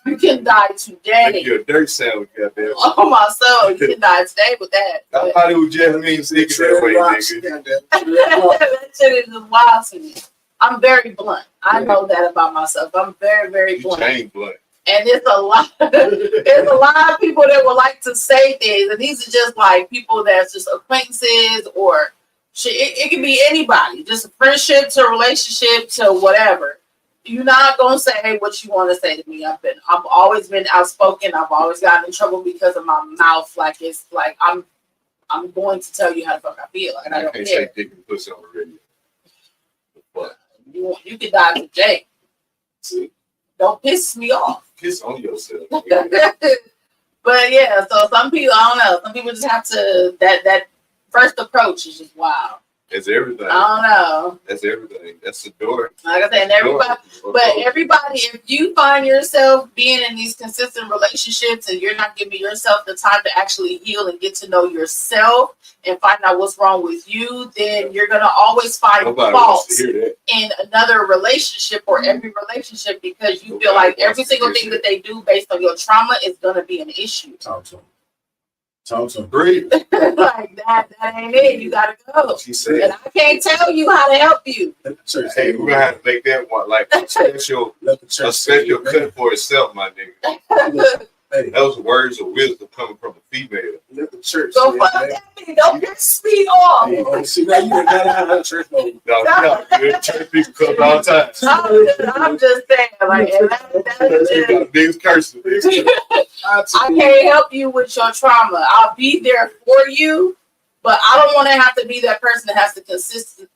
You can die today. Like you're a dirt sandwich out there. Oh, my soul. You can die today with that. I thought it was Jasmine singing that way, nigga. That shit is just wild to me. I'm very blunt. I know that about myself. I'm very, very blunt. You ain't blunt. And it's a lot. There's a lot of people that would like to say things, and these are just like people that's just acquaintances, or shit. It can be anybody, just a friendship to a relationship to whatever. You're not gonna say what you want to say to me. I've always been outspoken. I've always gotten in trouble because of my mouth. Like it's like I'm going to tell you how the fuck I feel, and I don't care. Say dick and pussy on the radio. But you can die today. See? Don't piss me off. Piss on yourself. But yeah, so some people, I don't know. Some people just have to, that first approach is just wild. That's everything. I don't know. That's everything. That's the door. Like I said, and everybody, if you find yourself being in these consistent relationships and you're not giving yourself the time to actually heal and get to know yourself and find out what's wrong with you, then you're going to always find faults in another relationship or every relationship, because you feel like every single thing that they do based on your trauma is going to be an issue. Talk to them. Breathe. Like that ain't it. You gotta go. She said, and I can't tell you how to help you. Hey, we're gonna have to make that one like a special cut for itself, my nigga. Hey. Those words of wisdom coming from a female. Let the church. Go fuck that nigga. Don't piss me off. Hey, see, now you done got out of church mode. No, church people come all the time. I'm just saying, like, you got biggest cursing. I can't help you with your trauma. I'll be there for you, but I don't want to have to be that person that has to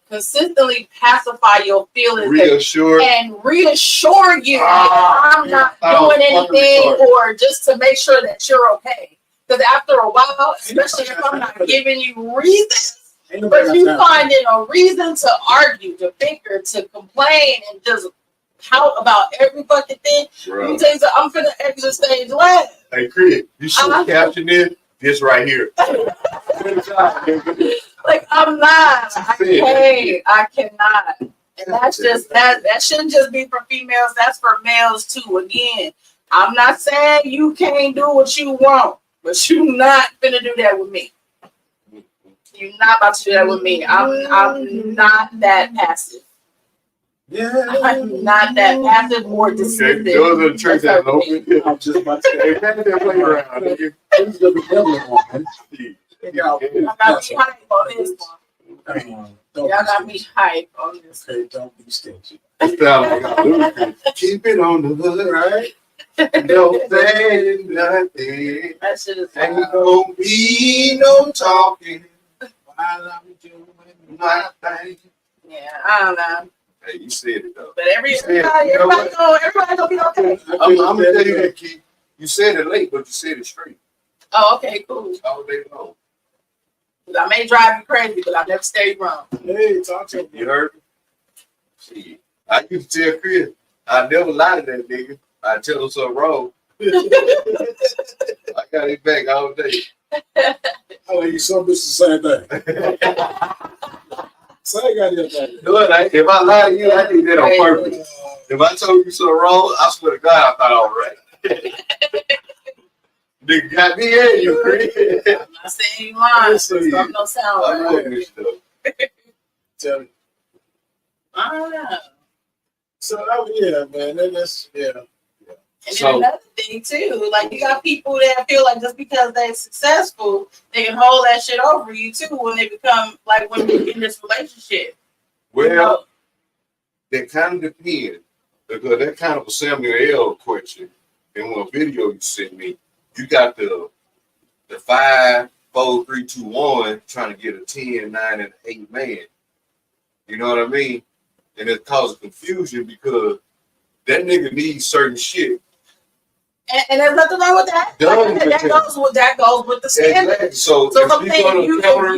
consistently pacify your feelings and reassure you that I'm not doing anything, or just to make sure that you're okay. Because after a while, especially if I'm not giving you reasons, but you finding a reason to argue, to bicker, to complain, and just pout about every fucking thing. You tell you, I'm finna exit stage left. Hey, Chris, you should caption this right here. Like, I'm not. I cannot. And that's just that shouldn't just be for females, that's for males too. Again, I'm not saying you can't do what you want, but you're not finna do that with me. You're not about to do that with me. I'm not that passive. Yeah, I'm not that passive or dismissive. Okay, those are the tricks that open. I'm just about to say, man, they're playing around. Y'all got me hype on this one. Y'all got me hype on this. Okay, don't be stingy. Keep it on the hood, right? Don't say nothing. That shit is ain't gonna be no talking while I'm doing my thing. Yeah, I don't know. Hey, you said it though. But everybody gonna be okay. I'm gonna tell you that, Keith. You said it late, but you said it straight. Oh, okay, cool. All day long. I may drive you crazy, but I never stay wrong. Hey, talk to me. You heard me? See, I used to tell Chris, I never lie to that nigga. I tell him something wrong. I got it back all day. Oh, you so much the same thing. Same goddamn thing. If I lie to you, I did that on purpose. If I told you something wrong, I swear to God, I thought I was right. Nigga got me in you, Chris. I'm not saying you lying. I'm no sound. Tell me. So yeah, man, that's yeah. And then another thing too, like you got people that feel like just because they're successful, they can hold that shit over you too when they become like when you're in this relationship. Well, that kind of depends because that kind of a Samuel L. question in one video you sent me. You got the 5, 4, 3, 2, 1 trying to get a 10, 9, and 8 man. You know what I mean? And it causes confusion because that nigga needs certain shit. And there's nothing wrong with that. That goes with the standard. Exactly. So if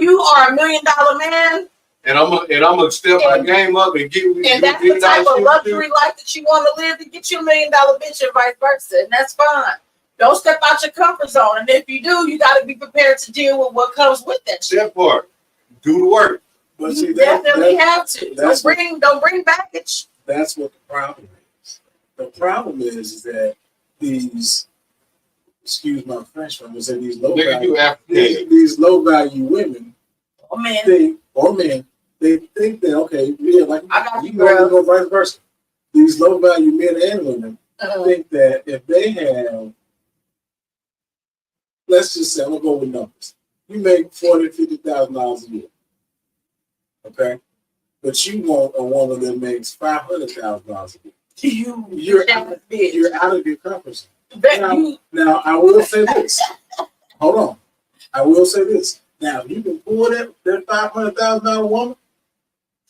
you are $1 million man, and I'm gonna step my game up and get with you. And that's the type of luxury life that you want to live to get you $1 million bitch and vice versa, and that's fine. Don't step out your comfort zone, and if you do, you got to be prepared to deal with what comes with that shit. That part, do the work. But you definitely have to. Don't bring baggage. That's what the problem is. The problem is that these, excuse my French, I'm gonna say these low value women, they think that okay, yeah, like I got you go vice versa. These low value men and women think that if they have, let's just say, I'm gonna go with numbers. You make $40,000-$50,000 a year, okay, but you want a woman that makes $500,000 a year. You're out of your comfort zone. Now, I will say this. Hold on. I will say this. Now, you can pull that $500,000 woman.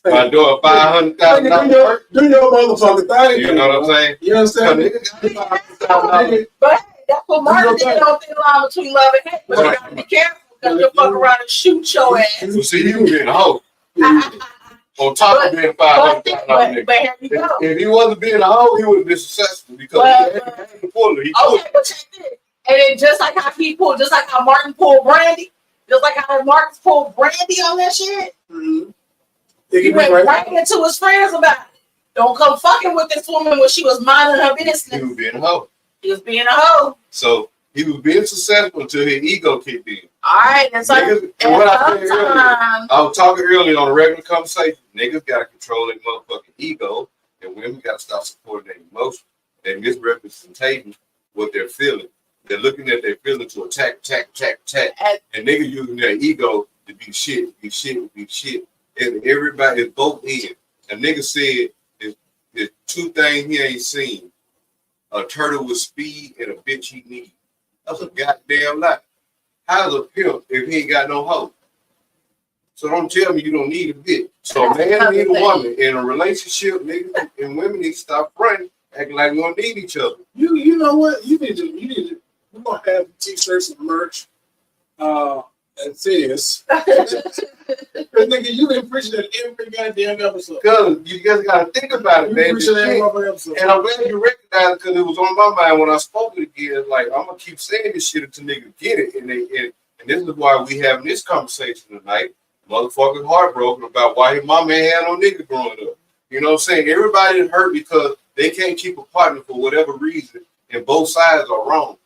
By doing $500,000, do your motherfucking thing. You know what I'm saying? You understand? But that's what Martin did on Thin Line Between Love and Hate. But you gotta be careful because you'll fuck around and shoot your ass. You see, you being a hoe. On top of being $500,000. But here you go. If he wasn't being a hoe, he would have been successful because he had to pull it. But check this. And then just like how Martin pulled Brandy, just like how Martin pulled Brandy on that shit. Mm-hmm. He went right into his friends about it. Don't come fucking with this woman when she was minding her business. He was being a hoe. He was being a hoe. So he was being successful until his ego kicked in. All right, and so I was talking earlier on a regular conversation. Niggas gotta control their motherfucking ego, and women gotta stop supporting their emotions. They misrepresenting what they're feeling. They're looking at their feeling to attack, and niggas using their ego to be shit. And everybody is both in. A nigga said there's two things he ain't seen: a turtle with speed and a bitch he need. That's a goddamn lie. How's a pimp if he ain't got no hoe? So don't tell me you don't need a bitch. So a man need a woman in a relationship. Niggas and women need to stop running, acting like we don't need each other. You know what? You need to. We're gonna have t-shirts and merch. That says, nigga, you been preaching that every goddamn episode. Because you guys gotta think about it, man. And I'm glad you recognize it because it was on my mind when I spoke it again. Like I'm gonna keep saying this shit until niggas get it, and this is why we having this conversation tonight. Motherfucking heartbroken about why his mama ain't had no nigga growing up. You know what I'm saying? Everybody is hurt because they can't keep a partner for whatever reason, and both sides are wrong.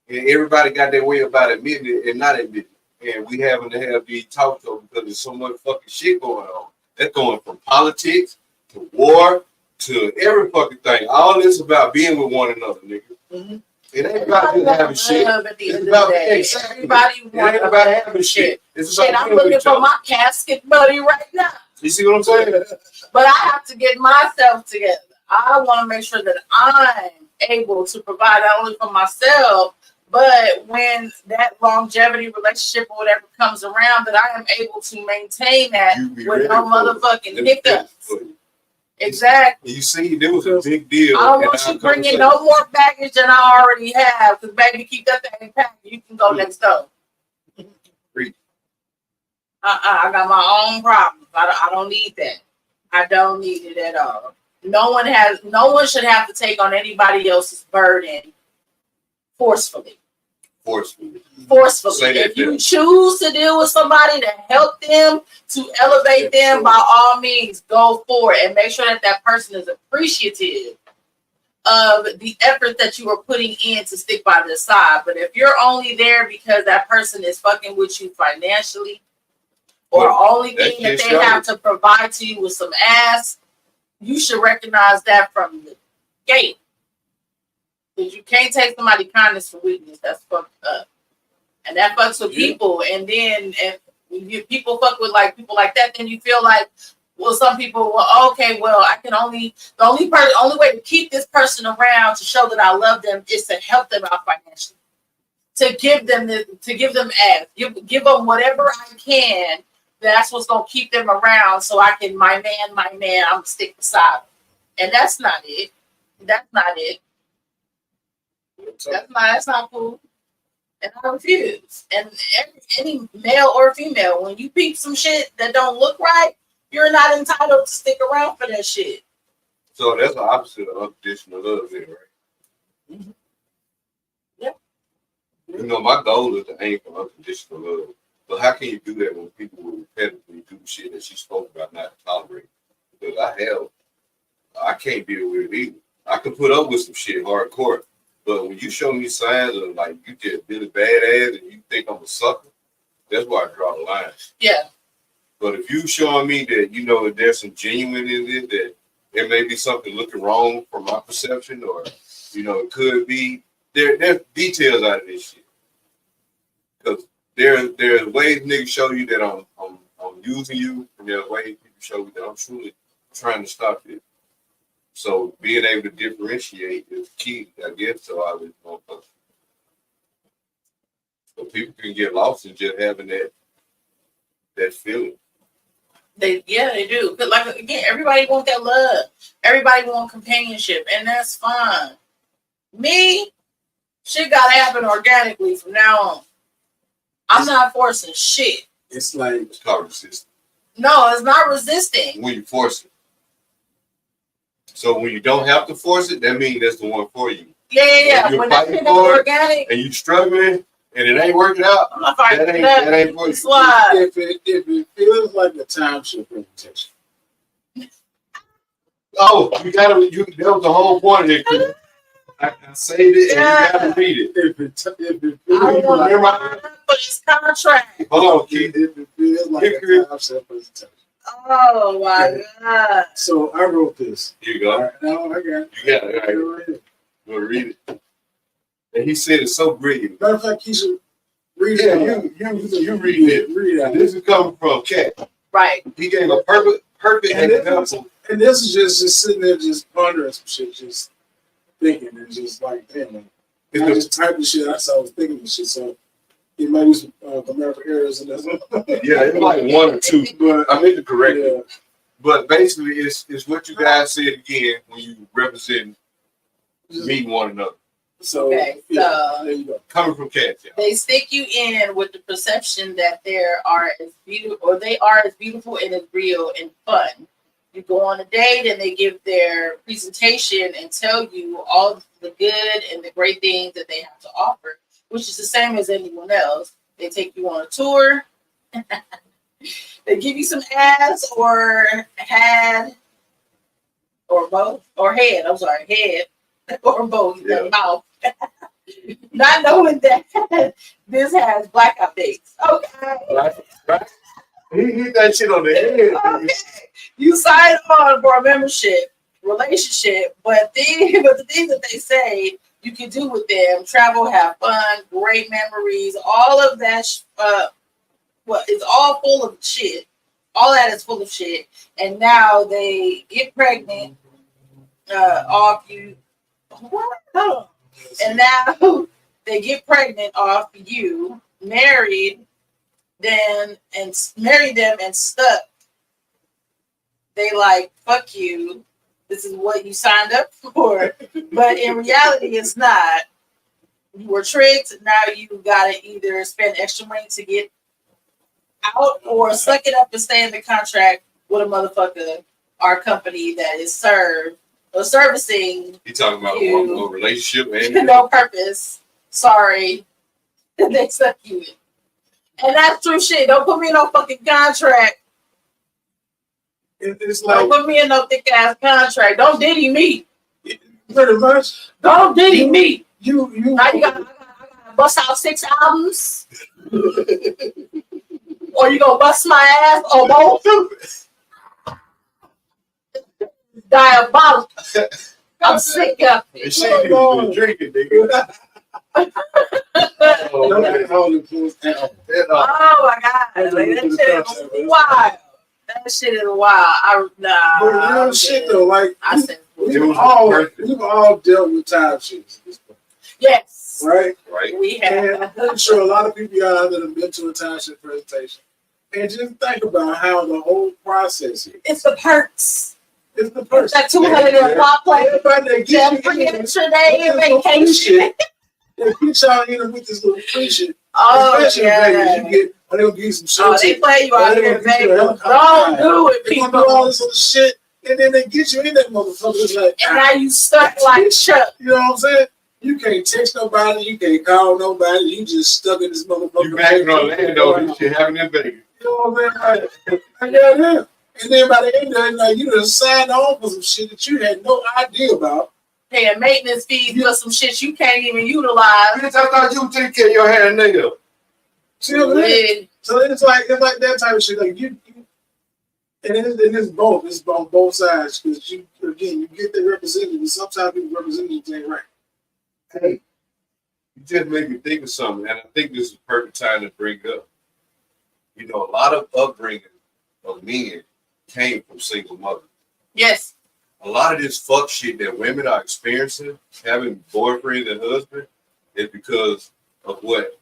And everybody got their way about admitting it and not admitting it. And we having to have these talks though because there's so much fucking shit going on. That's going from politics to war to every fucking thing. All this about being with one another, nigga. Mm-hmm. It ain't about just having shit. It's about everybody wants about having shit. It's about I'm looking for my casket buddy right now. You see what I'm saying? But I have to get myself together. I want to make sure that I'm able to provide not only for myself, but when that longevity relationship or whatever comes around, that I am able to maintain that with no motherfucking hiccups. Exactly. You see, there was a big deal. I don't want you bringing no more baggage than I already have. Because, baby, keep that thing packed. You can go next door. I got my own problems. I don't need that. I don't need it at all. No one should have to take on anybody else's burden forcefully. If you choose to deal with somebody to help them, to elevate them, by all means, go for it and make sure that person is appreciative of the effort that you are putting in to stick by their side. But if you're only there because that person is fucking with you financially, or only thing that they have to provide to you with some ass, you should recognize that from the gate. Because you can't take somebody's kindness for weakness. That's fucked up. And that fucks with people. And then if people fuck with like people like that, then you feel like, well, some people, well, okay, well, the only way to keep this person around to show that I love them is to help them out financially. To give them ass. Give them whatever I can. That's what's gonna keep them around so I can my man, I'm gonna stick beside them. And that's not it. That's not it. That's not cool. And I refuse. And any male or female, when you peep some shit that don't look right, you're not entitled to stick around for that shit. So that's the opposite of unconditional love, then, right? Mm-hmm. Yeah. You know, my goal is to aim for unconditional love. But how can you do that when people will repetitively do shit that she spoke about not tolerating? Because I can't deal with it either. I can put up with some shit hardcore. But when you show me signs of like you just really badass and you think I'm a sucker, that's where I draw the line. Yeah. But if you showing me that, you know, there's some genuine in it, that there may be something looking wrong from my perception, or, you know, it could be, there's details out of this shit. Because there's ways niggas show you that I'm using you, and there's ways people show you that I'm truly trying to stop it. So being able to differentiate is key, I guess, to all this motherfucker. So people can get lost in just having that feeling. They do. But like again, everybody want that love. Everybody want companionship, and that's fine. Me, shit gotta happen organically from now on. I'm not forcing shit. It's called resisting. No, it's not resisting. When you force it. So when you don't have to force it, that means that's the one for you. Yeah. When you're fighting for organic and you struggling and it ain't working out, I'm not fighting that ain't for you. Slide. If it feels like a timeshare presentation. Oh, that was the whole point of it. I saved it and you gotta read it. If it I feels want like to for this contract. Hold on, Keith. if it feels like a timeshare presentation. Oh my God. So I wrote this. Here you go. All right, now I got it. You got it. All right. Go read it. And he said it's so brilliant. Matter of fact, you should read Yeah, it. you read it. Read it. This is coming from Cat. Right. He gave a perfect example. And this is just sitting there, just pondering some shit, just thinking, and just like, damn, I just typed the shit. I was thinking this shit, so it might be some grammatical errors in this one. Yeah, it's like one or two, but I meant to correct it. Yeah. But basically, it's what you guys said again when you represent meeting one another. So, Okay, there you go. Coming from Cats, y'all. They stick you in with the perception that they are as beautiful and as real and fun. You go on a date and they give their presentation and tell you all the good and the great things that they have to offer, which is the same as anyone else. They take you on a tour. They give you some ass or head or both or head. I'm sorry, head or both in the mouth. Not knowing that this has blackout dates. Okay. Right. He hit that shit on the head. Okay. You sign on for a membership, relationship, but the things that they say you can do with them, travel, have fun, great memories, all of that, it's all full of shit. All that is full of shit. And now they get pregnant off you. What? And now they get pregnant off you, married them and stuck. They like, fuck you. This is what you signed up for. But in reality, it's not. You were tricked. Now you gotta either spend extra money to get out or suck it up and stay in the contract with a motherfucker, our company that is servicing. You talking about a relationship and no purpose. Sorry. They suck you in. And that's true shit. Don't put me in no fucking contract. It's like, don't put me in no thick ass contract. Don't diddy me. Pretty much. Don't diddy me. You now I gotta bust out 6 albums. Or you gonna bust my ass or both? Diabolical. I'm sick of it. And she been drinking, nigga. Oh my god. Like, that shit is wild. That shit is wild. But real shit though, like I said, we've all dealt with time shit. yes. Right? We have. And I'm sure a lot of people out there have been to a time shit presentation. And just think about how the whole process is. It's the perks. It's the perks. That 205 play. Free extra day vacation. They get y'all in with this little free shit. Oh, especially yeah. Vegas, you get, they'll give you some shit. Oh, they play you out here in Vegas. Don't do it, They people. gonna do all this other shit, and then they get you in that motherfucker. It's like, And now you stuck like Chuck. you know what I'm saying? You can't text nobody, you can't call nobody, you just stuck in this motherfucker. You back in Orlando, this shit happening in Vegas. You know what I'm saying? Yeah. And then by the end of it, like, you done signed on for some shit that you had no idea about. Paying maintenance fees for some shit you can't even utilize. Bitch, I thought you take care of your hair and nail. See what I'm saying? So it's like that type of shit. Like you and it's both. It's on both sides because you get the representative, but sometimes people representatives ain't right. Hey, you just made me think of something, and I think this is the perfect time to bring up. You know, a lot of upbringing of men came from single mothers. Yes. A lot of this fuck shit that women are experiencing, having boyfriends and husbands, is because of what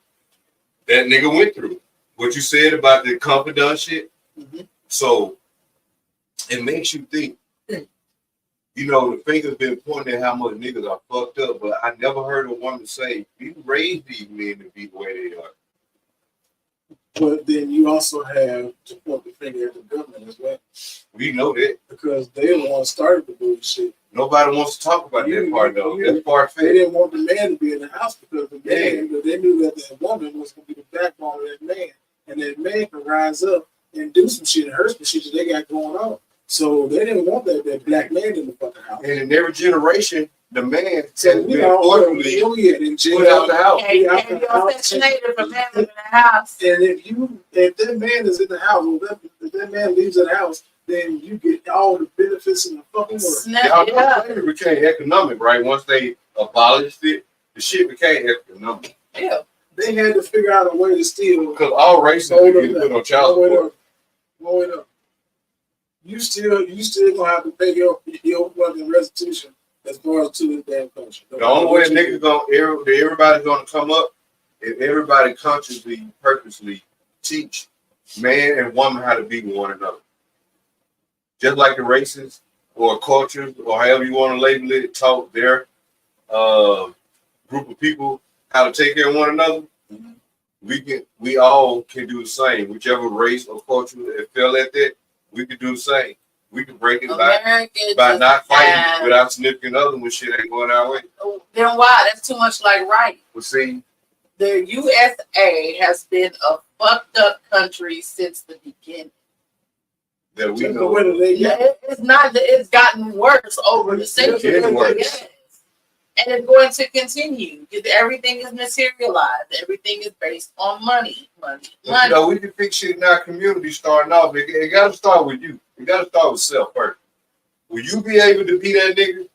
that nigga went through. What you said about the confidant shit. Mm-hmm. So it makes you think. You know, the finger's been pointing at how much niggas are fucked up, but I never heard a woman say, "You raised these men to be the way they are." But then you also have to point the finger at the government as well. We know that. Because they're the ones started the bullshit. Nobody wants to talk about that part, though. That part they didn't want the man to be in the house because the man, they knew that that woman was going to be the backbone of that man. And that man can rise up and do some shit and hurt some shit that they got going on. So they didn't want that black man in the fucking house. And in every generation, the man said, put out the house. And you're assassinated from having in the house. And if that man is in the house, or if that man leaves the house, then you get all the benefits in the fucking world. Y'all know slavery became economic, right? Once they abolished it, the shit became economic. Yeah. They had to figure out a way to steal. Because all races get put on child support. Blow it up. You still gonna have to pay your fucking restitution as far as to the damn country. The only way everybody's gonna come up if everybody consciously, purposely teach man and woman how to be with one another. Just like the races or cultures or however you want to label it, taught their group of people how to take care of one another. We all can do the same. Whichever race or culture that fell at that, we can do the same. We can break it by not fighting with our significant other when shit ain't going our way. Then why? That's too much like right. Well, see, the USA has been a fucked up country since the beginning. That we know. It's not that it's gotten worse over the centuries. And it's going to continue. Everything is materialized. Everything is based on money. You know, we can fix shit in our community starting off. It got to start with you. It got to start with self first. Will you be able to be that nigga?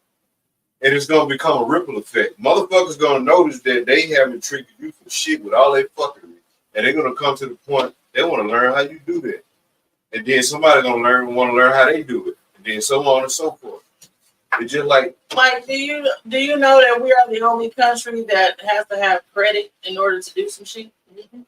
And it's going to become a ripple effect. Motherfuckers going to notice that they haven't treated you for shit with all that fuckery. And they're going to come to the point they want to learn how you do that. And then somebody going to want to learn how they do it. And then so on and so forth. It's just like do you know that we are the only country that has to have credit in order to do some shit? Mm-hmm.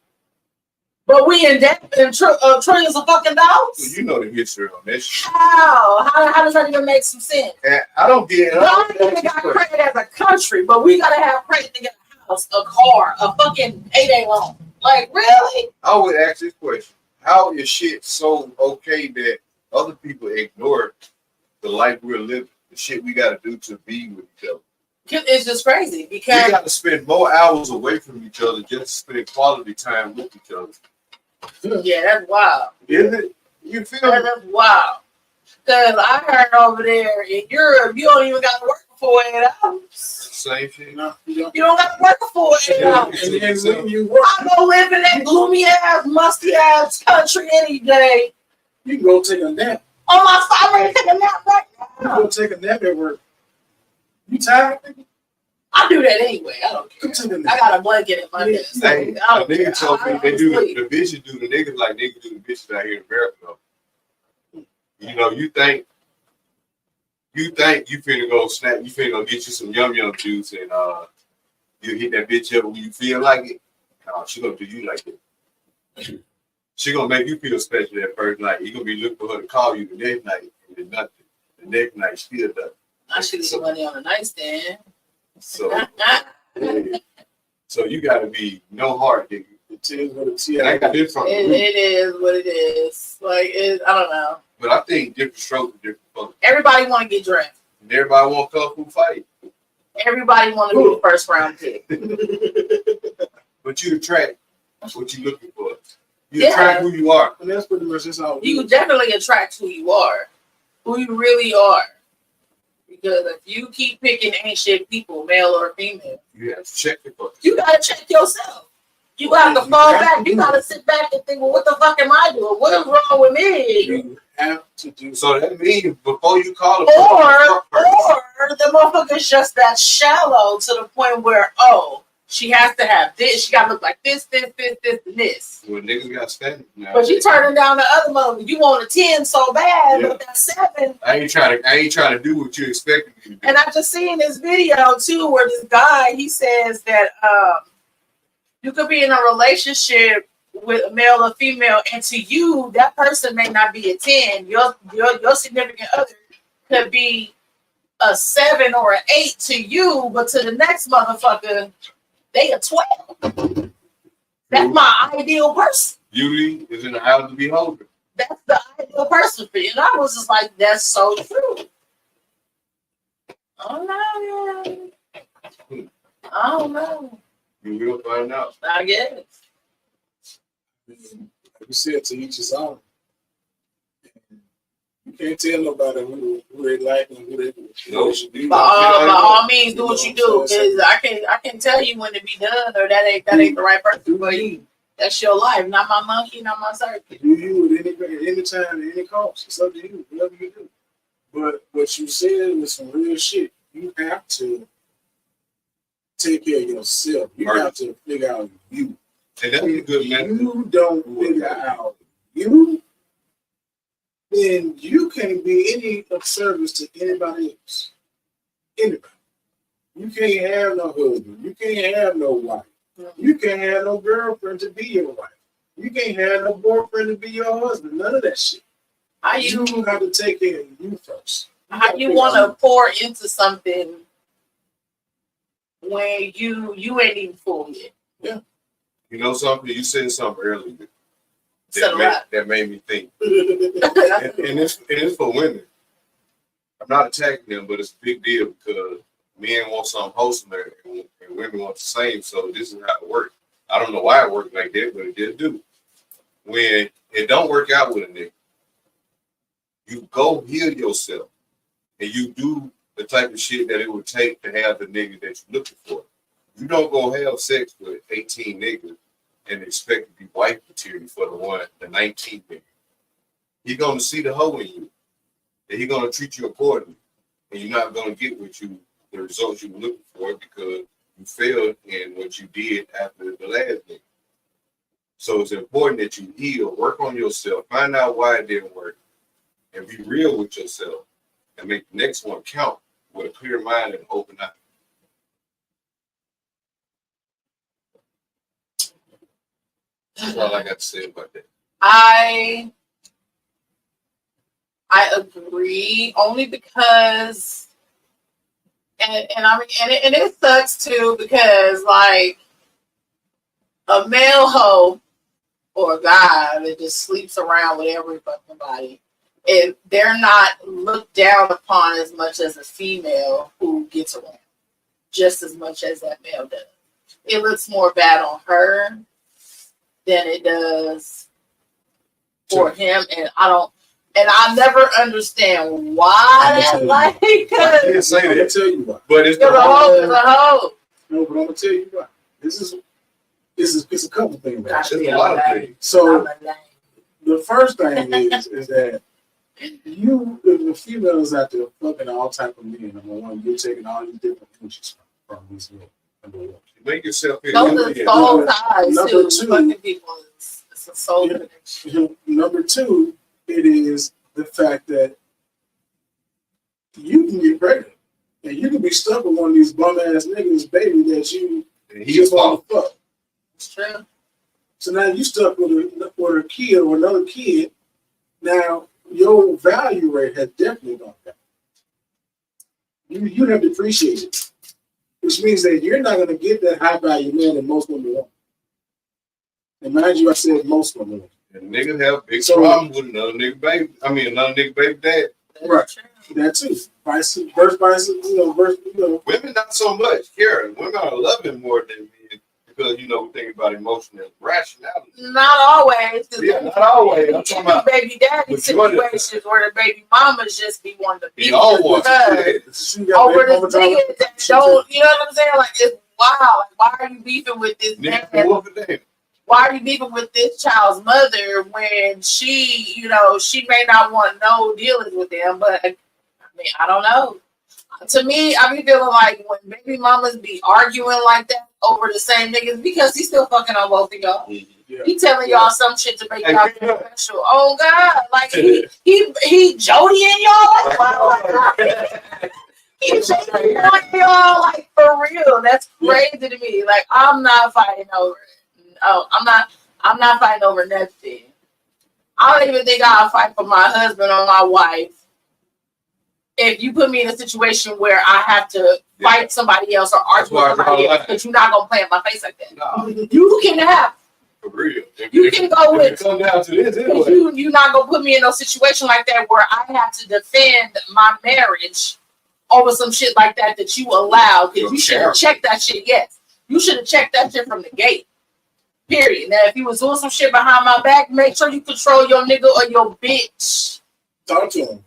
But we in debt in trillions of fucking dollars. Well, you know the history on that shit. How does that even make some sense? And I don't get it. We don't even got credit as a country, but we gotta have credit to get a house, a car, a fucking 8-day loan. Like, really? I would ask this question: how is shit so okay that other people ignore the life we're living? The shit we got to do to be with each other. It's just crazy because we got to spend more hours away from each other just to spend quality time with each other. Yeah, that's wild. Isn't it? You feel that's wild. Because I heard over there in Europe, you don't even got to work for 8 hours. Same shit. No, You don't got to work for 8 hours. And then when you work, I go live in that gloomy ass, musty ass country any day. you can go take a nap. On my phone, I'm ready to take a nap right You now. go take a nap at work. You tired? I do that anyway. I don't care. Go take a I nap. got a blanket in my desk. Hey, I don't care. niggas told me they I do sleep. the bitches do the niggas like niggas do the bitches out here in America. Though. You know, you think you finna go snap, you finna go get you some yum juice and you hit that bitch up when you feel like it. No, she gonna do you like it. She gonna make you feel special that first night. You gonna be looking for her to call you the next night and then nothing. The next night still nothing. I should leave money on the nightstand. So, so you gotta be no heart, nigga. And I got this from It is what it is. Like, I don't know. but I think different strokes, different folks. Everybody want to get drafted. And everybody want kung fu fight. Everybody want to be the first round pick. But you attract what you looking for. You Yeah. attract who you are. And that's pretty much just all. You definitely attract who you are, who you really are. Because if you keep picking ain't shit people, male or female, You have to check the book. you gotta check yourself. You have to fall back. You gotta sit back and think, well, what the fuck am I doing? What is wrong with me? You have to do. So that means before you call Or the motherfucker's just that shallow to the point where, oh, she has to have this. She gotta look like this, and this. well, niggas got standards now. But you turning down the other mother. You want a 10 so bad, Yeah. but that 7. I ain't trying to do what you expected me to do. And I just seen this video too, where this guy, he says that you could be in a relationship with a male or female, and to you, that person may not be a 10. Your significant other could be a 7 or an 8 to you, but to the next motherfucker, they a 12. That's my ideal person. Beauty is in the eye of the beholder. That's the ideal person for you. And I was just like, that's so true. Oh no, I don't know. You will find out. I guess. Like you said, to each his own. You can't tell nobody who they like and who they should be. By all means, do what you do. Cause I can tell you when to be done, or that ain't the right person for you. That's your life, not my monkey, not my circus. Do you at any time, at any cost? It's up to you, whatever you do. But what you said was some real shit. You have to take care of yourself. You have to figure out you. And that's a good method. You don't figure out you, then you can't be any of service to anybody else. Anybody. You can't have no husband. You can't have no wife. You can't have no girlfriend to be your wife. You can't have no boyfriend to be your husband. None of that shit. You have to take care of you first. How you want to pour into something when you ain't even full yet? Yeah. You know something? You said something earlier that made me think. and it's for women. I'm not attacking them, but it's a big deal because men want something wholesome and women want the same. So this is how it works. I don't know why it works like that, but it just do. When it don't work out with a nigga, you go heal yourself and you do the type of shit that it would take to have the nigga that you're looking for. You don't go have sex with 18 niggas and expect to be wife material for the 19th nigga. He's gonna see the hoe in you, and he's gonna treat you accordingly, and you're not gonna get the results you were looking for because you failed in what you did after the last nigga. So it's important that you heal, work on yourself, find out why it didn't work, and be real with yourself, and make the next one count with a clear mind and open eye. That's all I got to say about that. I agree, only because, and I mean, and it sucks too because like a male hoe or a guy that just sleeps around with every fucking body, and they're not looked down upon as much as a female who gets around, just as much as that male does. It looks more bad on her than it does for him, and And I never understand why that like. I can't say that. I'll tell you why. But it's the whole. No, but I'm gonna tell you why. This is it's a couple things. It's a lot of things. So the first thing is that the females out there fucking all type of men. Number one, you're taking all these different countries from these men. Number one. Make yourself feel those are soul ties too. Fucking people, it's a soul connection. Number two, it is the fact that you can get pregnant and you can be stuck with one of these bum ass niggas, baby, that you just want to fuck. It's true. So now you stuck with a kid or another kid. Now your value rate has definitely gone down. You have depreciated, which means that you're not going to get that high value man that most women want. And mind you, I said most women want. And niggas have big problems with another nigga baby. Another nigga baby dad. Right. That too. Versus, Women not so much. Karen, women are loving more than men because we think about emotional rationality. Not always. Yeah, not always. I'm talking about baby daddy situations where the baby mamas just be wanting to be over the niggas that don't. You know what I'm saying? Like it's wild. Like why are you beefing with this man? Why are you beefing with this child's mother when she, she may not want no dealings with them? But I mean, I don't know. To me, I be feeling like when baby mamas be arguing like that over the same niggas because he's still fucking on both of y'all. Yeah. He telling y'all some shit to make y'all feel special. Oh God, like he jodying y'all like wow. He's y'all like for real. That's crazy to me. Like I'm not fighting over it. Oh, I'm not fighting over nothing. I don't even think I'll fight for my husband or my wife. If you put me in a situation where I have to fight somebody else or argue with somebody else, because you're not gonna play in my face like that. No. You can have. For real. You can go with. Come down to this anyway. You're not gonna put me in a situation like that where I have to defend my marriage over some shit like that you allow. Because you should have checked that shit. Yes, you should have checked that shit from the gate. Period. Now, if you was doing some shit behind my back, make sure you control your nigga or your bitch. Talk to him.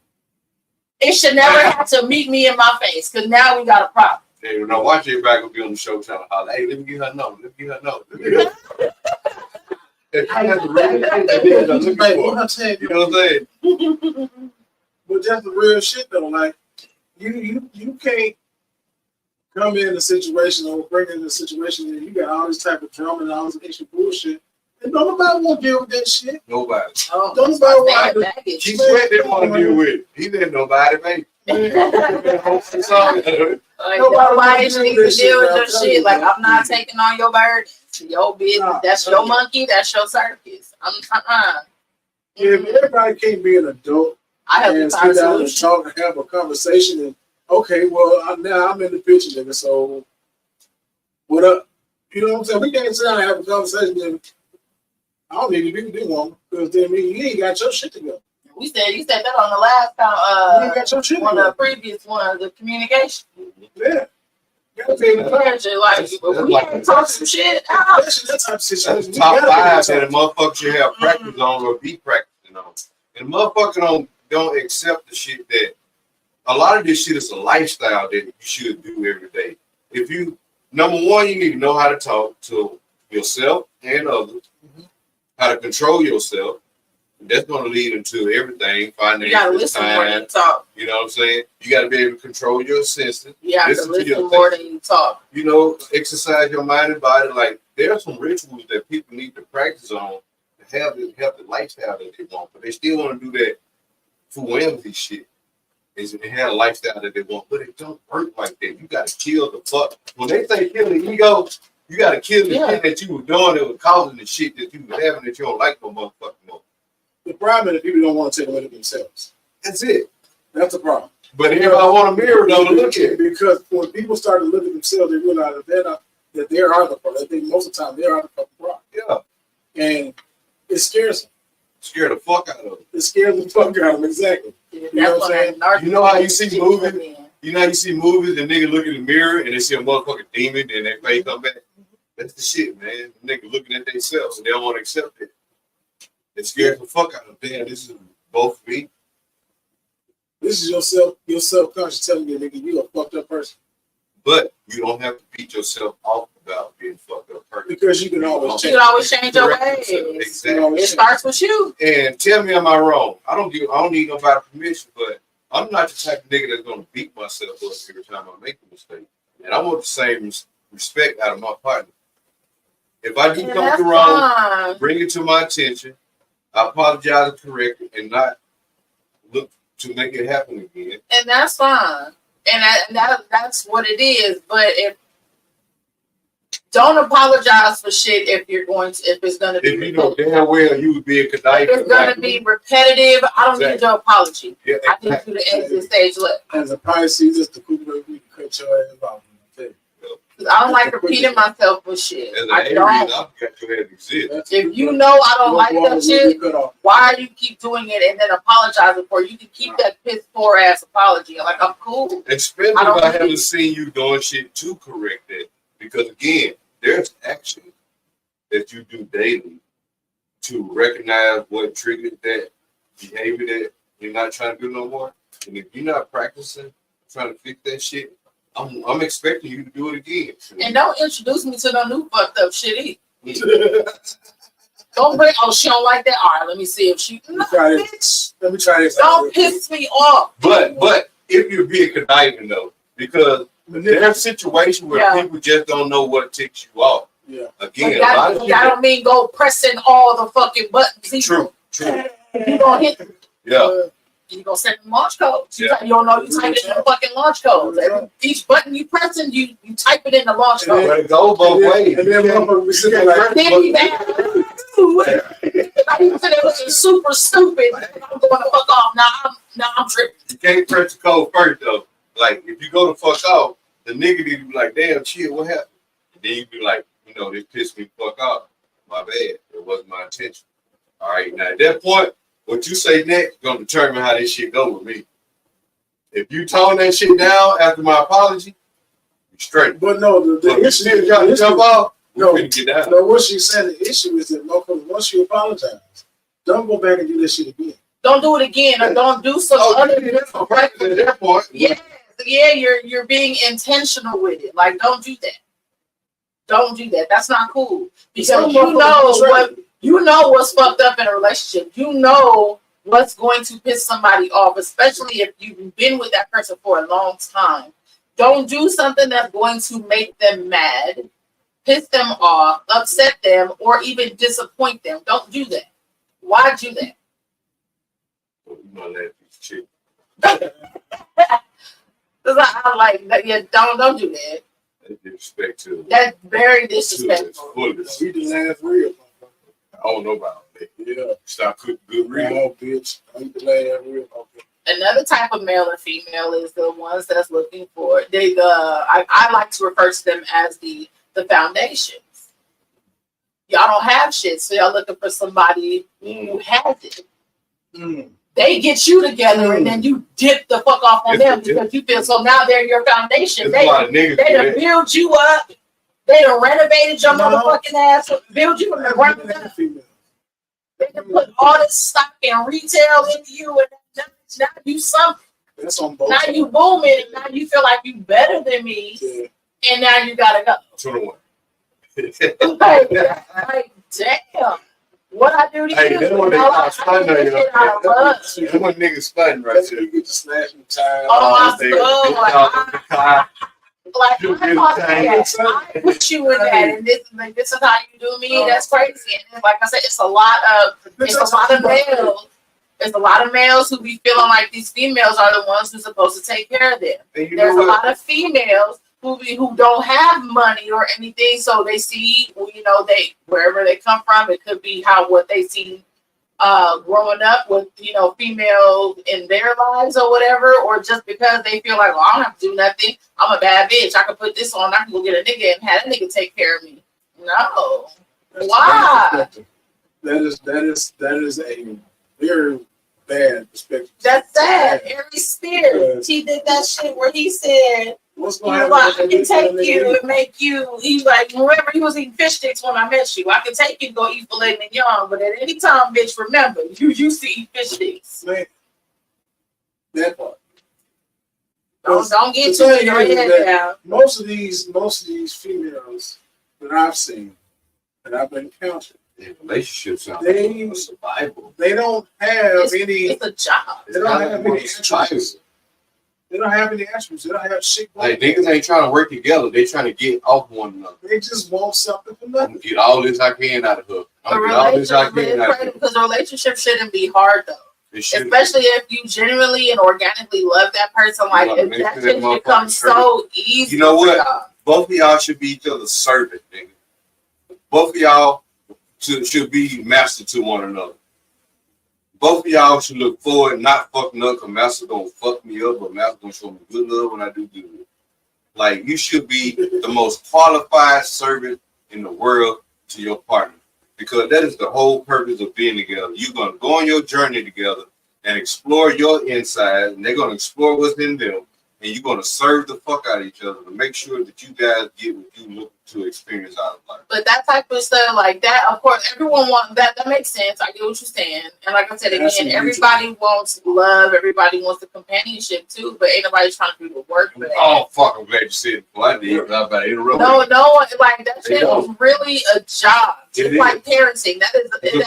It should never have to meet me in my face, because now we got a problem. Hey, now watch your back will be on the show trying to holler, hey, let me get her number. Let me get her number. You know what I'm saying? But that's the real shit though. Like you can't come in a situation or bring in a situation and you got all this type of drama and all this extra bullshit. And nobody won't deal with that shit. Nobody. Don't nobody want to. She said they want to deal with it. He didn't nobody, baby. Nobody needs to deal with your shit. Like I'm not taking on your burden. Your business. That's your monkey. That's your circus. If everybody can't be an adult and sit down and talk and have a conversation and okay, well now I'm in the picture, nigga. So what up? You know what I'm saying? We can't sit down and have a conversation. And I don't need to be with this woman because then you ain't got your shit together. You said that on the last time. You ain't got your shit on the previous one, the communication. Yeah. Like we can talk some shit out. That's top 5 that a motherfucker should have practice on or be practicing on. And motherfucker don't accept the shit that a lot of this shit is a lifestyle that you should do every day. If you number one, you need to know how to talk to yourself and others, how to control yourself. That's going to lead into everything. Financial, you gotta listen more than you talk. You know what I'm saying? You got to be able to control your senses. You have to listen more than you talk. You know, exercise your mind and body. Like there are some rituals that people need to practice on to have the lifestyle that they want, but they still want to do that fuemzi shit. Is they have a lifestyle that they want, but it don't work like that. You got to kill the fuck. When they say kill the ego, you got to kill the shit that you were doing that was causing the shit that you were having that you don't like no motherfucking more. The problem is people don't want to take away themselves. That's it. That's the problem. But if I want a mirror though to look at, because when people start to look at themselves, they realize that they are the problem. I think most of the time they are the fucking problem. Yeah. And it scares them. Scare the fuck out of them. It scares the fuck out of them. Exactly. Yeah, you know what I'm saying? You know how you see movies? You know how you see movies and niggas look in the mirror and they see a motherfucking demon and that face come back? That's the shit, man. The nigga looking at themselves and they don't want to accept it. It scares the fuck out of them. Damn, this is both me. This is your self-conscious telling you, nigga, you a fucked up person. But you don't have to beat yourself off about being fucked up person. Because you can always change your ways. Exactly. It starts with you. And tell me, am I wrong? I don't need nobody's permission, but I'm not the type of nigga that's gonna beat myself up every time I make a mistake. And I want the same respect out of my partner. If I do something wrong, bring it to my attention. I apologize and correct it, and not look to make it happen again. And that's fine. And that's what it is. But if don't apologize for shit if it's gonna be. If you know damn well you would be a conniving. If it's gonna be repetitive, I don't need your apology. Yeah, exactly. I need you to exit stage left. As a Pisces, it's the cool way we can cut your ass off. I don't like repeating myself with shit. As an Aries, I've got your head exist. If you know I don't like that shit, why do you keep doing it and then apologizing for it? You can keep that piss poor ass apology. Like, I'm cool. Especially if I haven't seen you doing shit to correct it. Because again, there's action that you do daily to recognize what triggered that behavior that you're not trying to do no more. And if you're not practicing, trying to fix that shit, I'm expecting you to do it again. And don't introduce me to no new fucked up shit either. Don't bring, she don't like that. All right, let me see if she. Let me try this. Don't piss me off. But if you're being conniving though, because there's situations where people just don't know what ticks you off. Yeah. Again, that don't mean go pressing all the fucking buttons. True. You gonna hit. Yeah. You gonna send them launch codes. You don't know you type it in the fucking launch codes. Each button you pressing, you type it in the launch code. But it goes both ways. And then we sit there like, I even said it looking super stupid. I'm going to fuck off. Now I'm tripping. You can't press the code first though. Like if you go to fuck off, the nigga need to be like, damn, chill, what happened? And then you be like, this pissed me fuck off. My bad. It wasn't my intention. All right, now at that point, what you say next is gonna determine how this shit go with me. If you tone that shit down after my apology, you straight. But no, the issue is you jump off. No, get down. No, what she said, the issue is that once you apologize, don't go back and do that shit again. Don't do it again, or don't do some other. At that point. Yeah, you're being intentional with it. Like, don't do that. Don't do that. That's not cool. Because you know what's fucked up in a relationship. You know what's going to piss somebody off, especially if you've been with that person for a long time. Don't do something that's going to make them mad, piss them off, upset them, or even disappoint them. Don't do that. Why do that? Because I like that. Yeah, don't do that. That's very disrespectful. We the last real. I don't know about that. Yeah. Stop cooking good real. Oh, bitch. I'm the last real. Okay. Another type of male and female is the ones that's looking for I like to refer to them as the foundations. Y'all don't have shit, so y'all looking for somebody who has it. They get you together and then you dip the fuck off on them because you feel so now they're your foundation. They done build you up. They done renovated your motherfucking ass, build you in the ground up. They done put all this stock and retail into you, and now you something. Now you booming, and now you feel like you better than me, and now you gotta go. 21. like, damn. What I do to you? That's when niggas stunning right there. You get to slash and tie. Oh my God. I put you in that, and this is how you do me. That's crazy. And like I said, it's a lot of males. There's a lot of males who be feeling like these females are the ones who's supposed to take care of them. There's a lot of females who don't have money or anything, so they see, they wherever they come from, it could be what they see growing up with, females in their lives or whatever, or just because they feel like, I don't have to do nothing. I'm a bad bitch. I can put this on. I can go get a nigga and have a nigga take care of me. No. Why? That is a very bad perspective. That's sad. Aries Spears, he did that shit where he said, I can take you and make you. He's like, remember, he was eating fish sticks when I met you. I can take you and go eat filet mignon, but at any time, bitch, remember, you used to eat fish sticks. Man. That part. Don't get too in your head down. Most of these females that I've seen, that I've been counting, relationships are survival. They don't have any. It's a job. They don't have any attributes. They don't have any attributes. They don't have shit. Like niggas ain't trying to work together. They trying to get off one another. They just want something for nothing. I'm get all this I can out of her. I'm get all this I can out of her. Because a relationship shouldn't be hard though. Especially if you genuinely and organically love that person, like that shit becomes so easy. You know what? Both of y'all should be each other's servant, nigga. Both of y'all should be master to one another. Both of y'all should look forward, not fucking up, because master gonna fuck me up, but master gonna show me good love when I do good. Like, you should be the most qualified servant in the world to your partner, because that is the whole purpose of being together. You're gonna go on your journey together and explore your insides, and they're gonna explore what's in them, and you're gonna serve the fuck out of each other to make sure that you guys get what you look to experience out of life. But that type of stuff like that, of course, everyone wants that. That makes sense. I get what you're saying. And like I said again, everybody wants love. Everybody wants the companionship too. But ain't nobody trying to do the work for that. Oh fuck! I'm glad you said it. Well, I did. I'm about to interrupt. No, like that shit is really a job. It's like parenting. That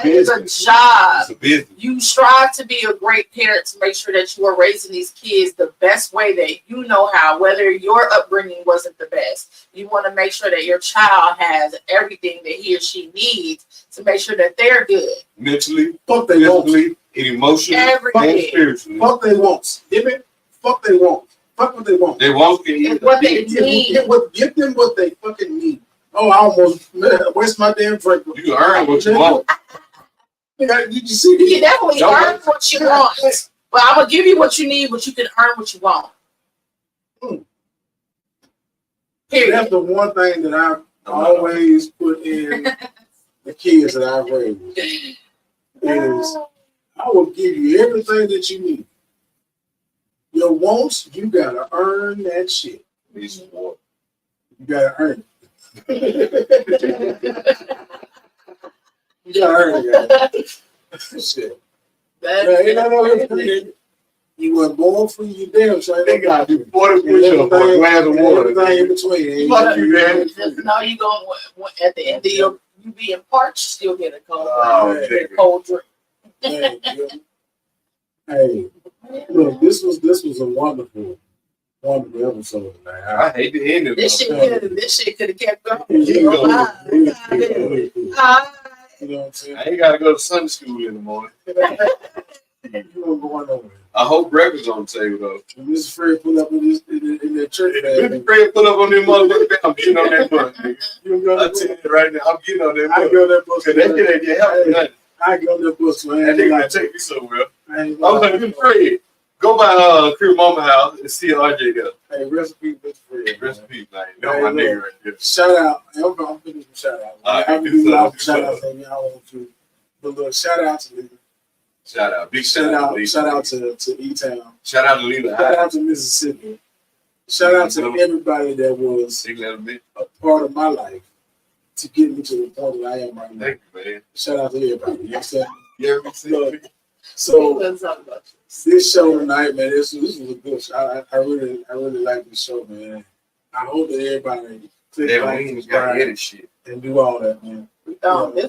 is a job. It's a business. You strive to be a great parent to make sure that you are raising these kids the best way that you know how, whether your upbringing wasn't the best. You want to make sure that your child has everything that he or she needs to make sure that they're good. Mentally, physically, and emotionally, and spiritually. Fuck they want. Give it. Fuck they want. Fuck what they want. They want it's what they need. Give them what they fucking need. Oh, I almost waste my damn drink. You can earn what you want. You can definitely earn what you want. But I'm gonna give you what you need, but you can earn what you want. Period. That's the one thing that I've always put in the kids that I've raised is I will give you everything that you need. Your wants, you gotta earn that shit. You gotta earn it. You gotta earn it. Shit. You weren't born for you damn sure. They got to do 40 push-ups for a glass of water. Everything in between. Fuck you, man. Just know you going at the end of you being parched, still get a cold drink. Hey, look, this was a wonderful episode, man. I hate the end of this shit could have kept going. You know what I'm saying? I ain't got to go to Sunday school in the morning. You going over. I hope breakfast on the table though. Mr. Fred put up in that church. Mr. Fred put up on them motherfucking bed. I'm getting on that bus. I'll tell you right now, I'm getting on that bus. I get on that bus. That shit ain't get help. I get on that bus, man. That nigga gonna take me somewhere. I was like, Mr. Fred, go by Crew Mama house and see RJ there. Hey, recipe, Mr. Fred. Recipe, man. That's my nigga right there. Shout out. I'm finishing shout out. I do shout out to me. I want to. But look, shout out to me. Shout out. Big shout out to E-Town. Shout out to Lila. Shout out to Mississippi. Shout out to everybody that was a part of my life to get me to the point that I am right now. Thank you, man. Shout out to everybody. You understand? Yeah, so this show tonight, man, this was a good show. I really like this show, man. I hope that everybody click like and subscribe and do all that, man. This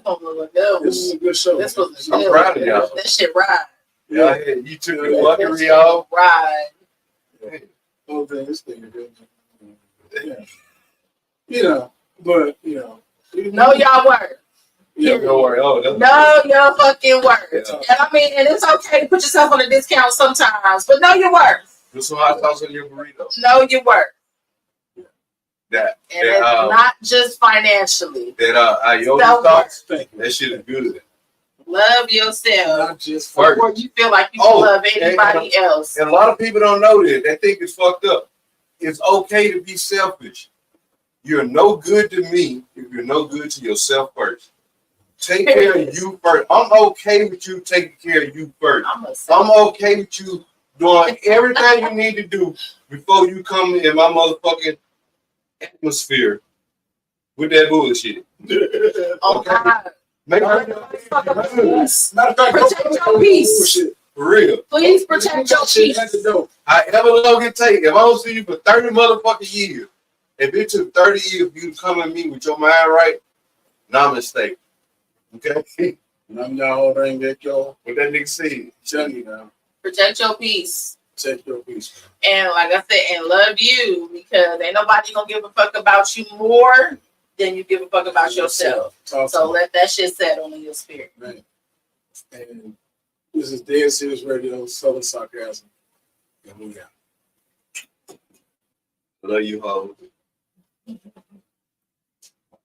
one was a good one. This is a good show. This was I'm proud of y'all. That shit ride. Yeah, you took the luxury off. Ride. Whole thing, this thing is good. Yeah. But know y'all worth. Yeah, don't worry. Know your fucking worth. Yeah. And I mean, and it's okay to put yourself on a discount sometimes, but know your worth. Put some hot sauce on your burrito. Know your worth. That and it's not just financially. That Iota stocks, that shit is good. Love yourself. Not just before you feel like you can love anybody else. And a lot of people don't know that. They think it's fucked up. It's okay to be selfish. You're no good to me if you're no good to yourself first. Take care of you first. I'm okay with you taking care of you first. I'm okay with you doing everything you need to do before you come in my motherfucking atmosphere with that bullshit. Oh, God. Make protect your peace. For real. Please protect your peace. However long it take. If I don't see you for 30 motherfucking years, if it took 30 years for you to come at me with your mind right, namaste. Okay? I'm not holding that, y'all. What that nigga said. Tell you now. Protect your peace. Protect your peace. And like I said, and love you, because ain't nobody gonna give a fuck about you more than you give a fuck about yourself. So let that shit settle in your spirit. Right. And this is Dead Serious Radio, Southern Sarcasm. And we out. Love you, hoes.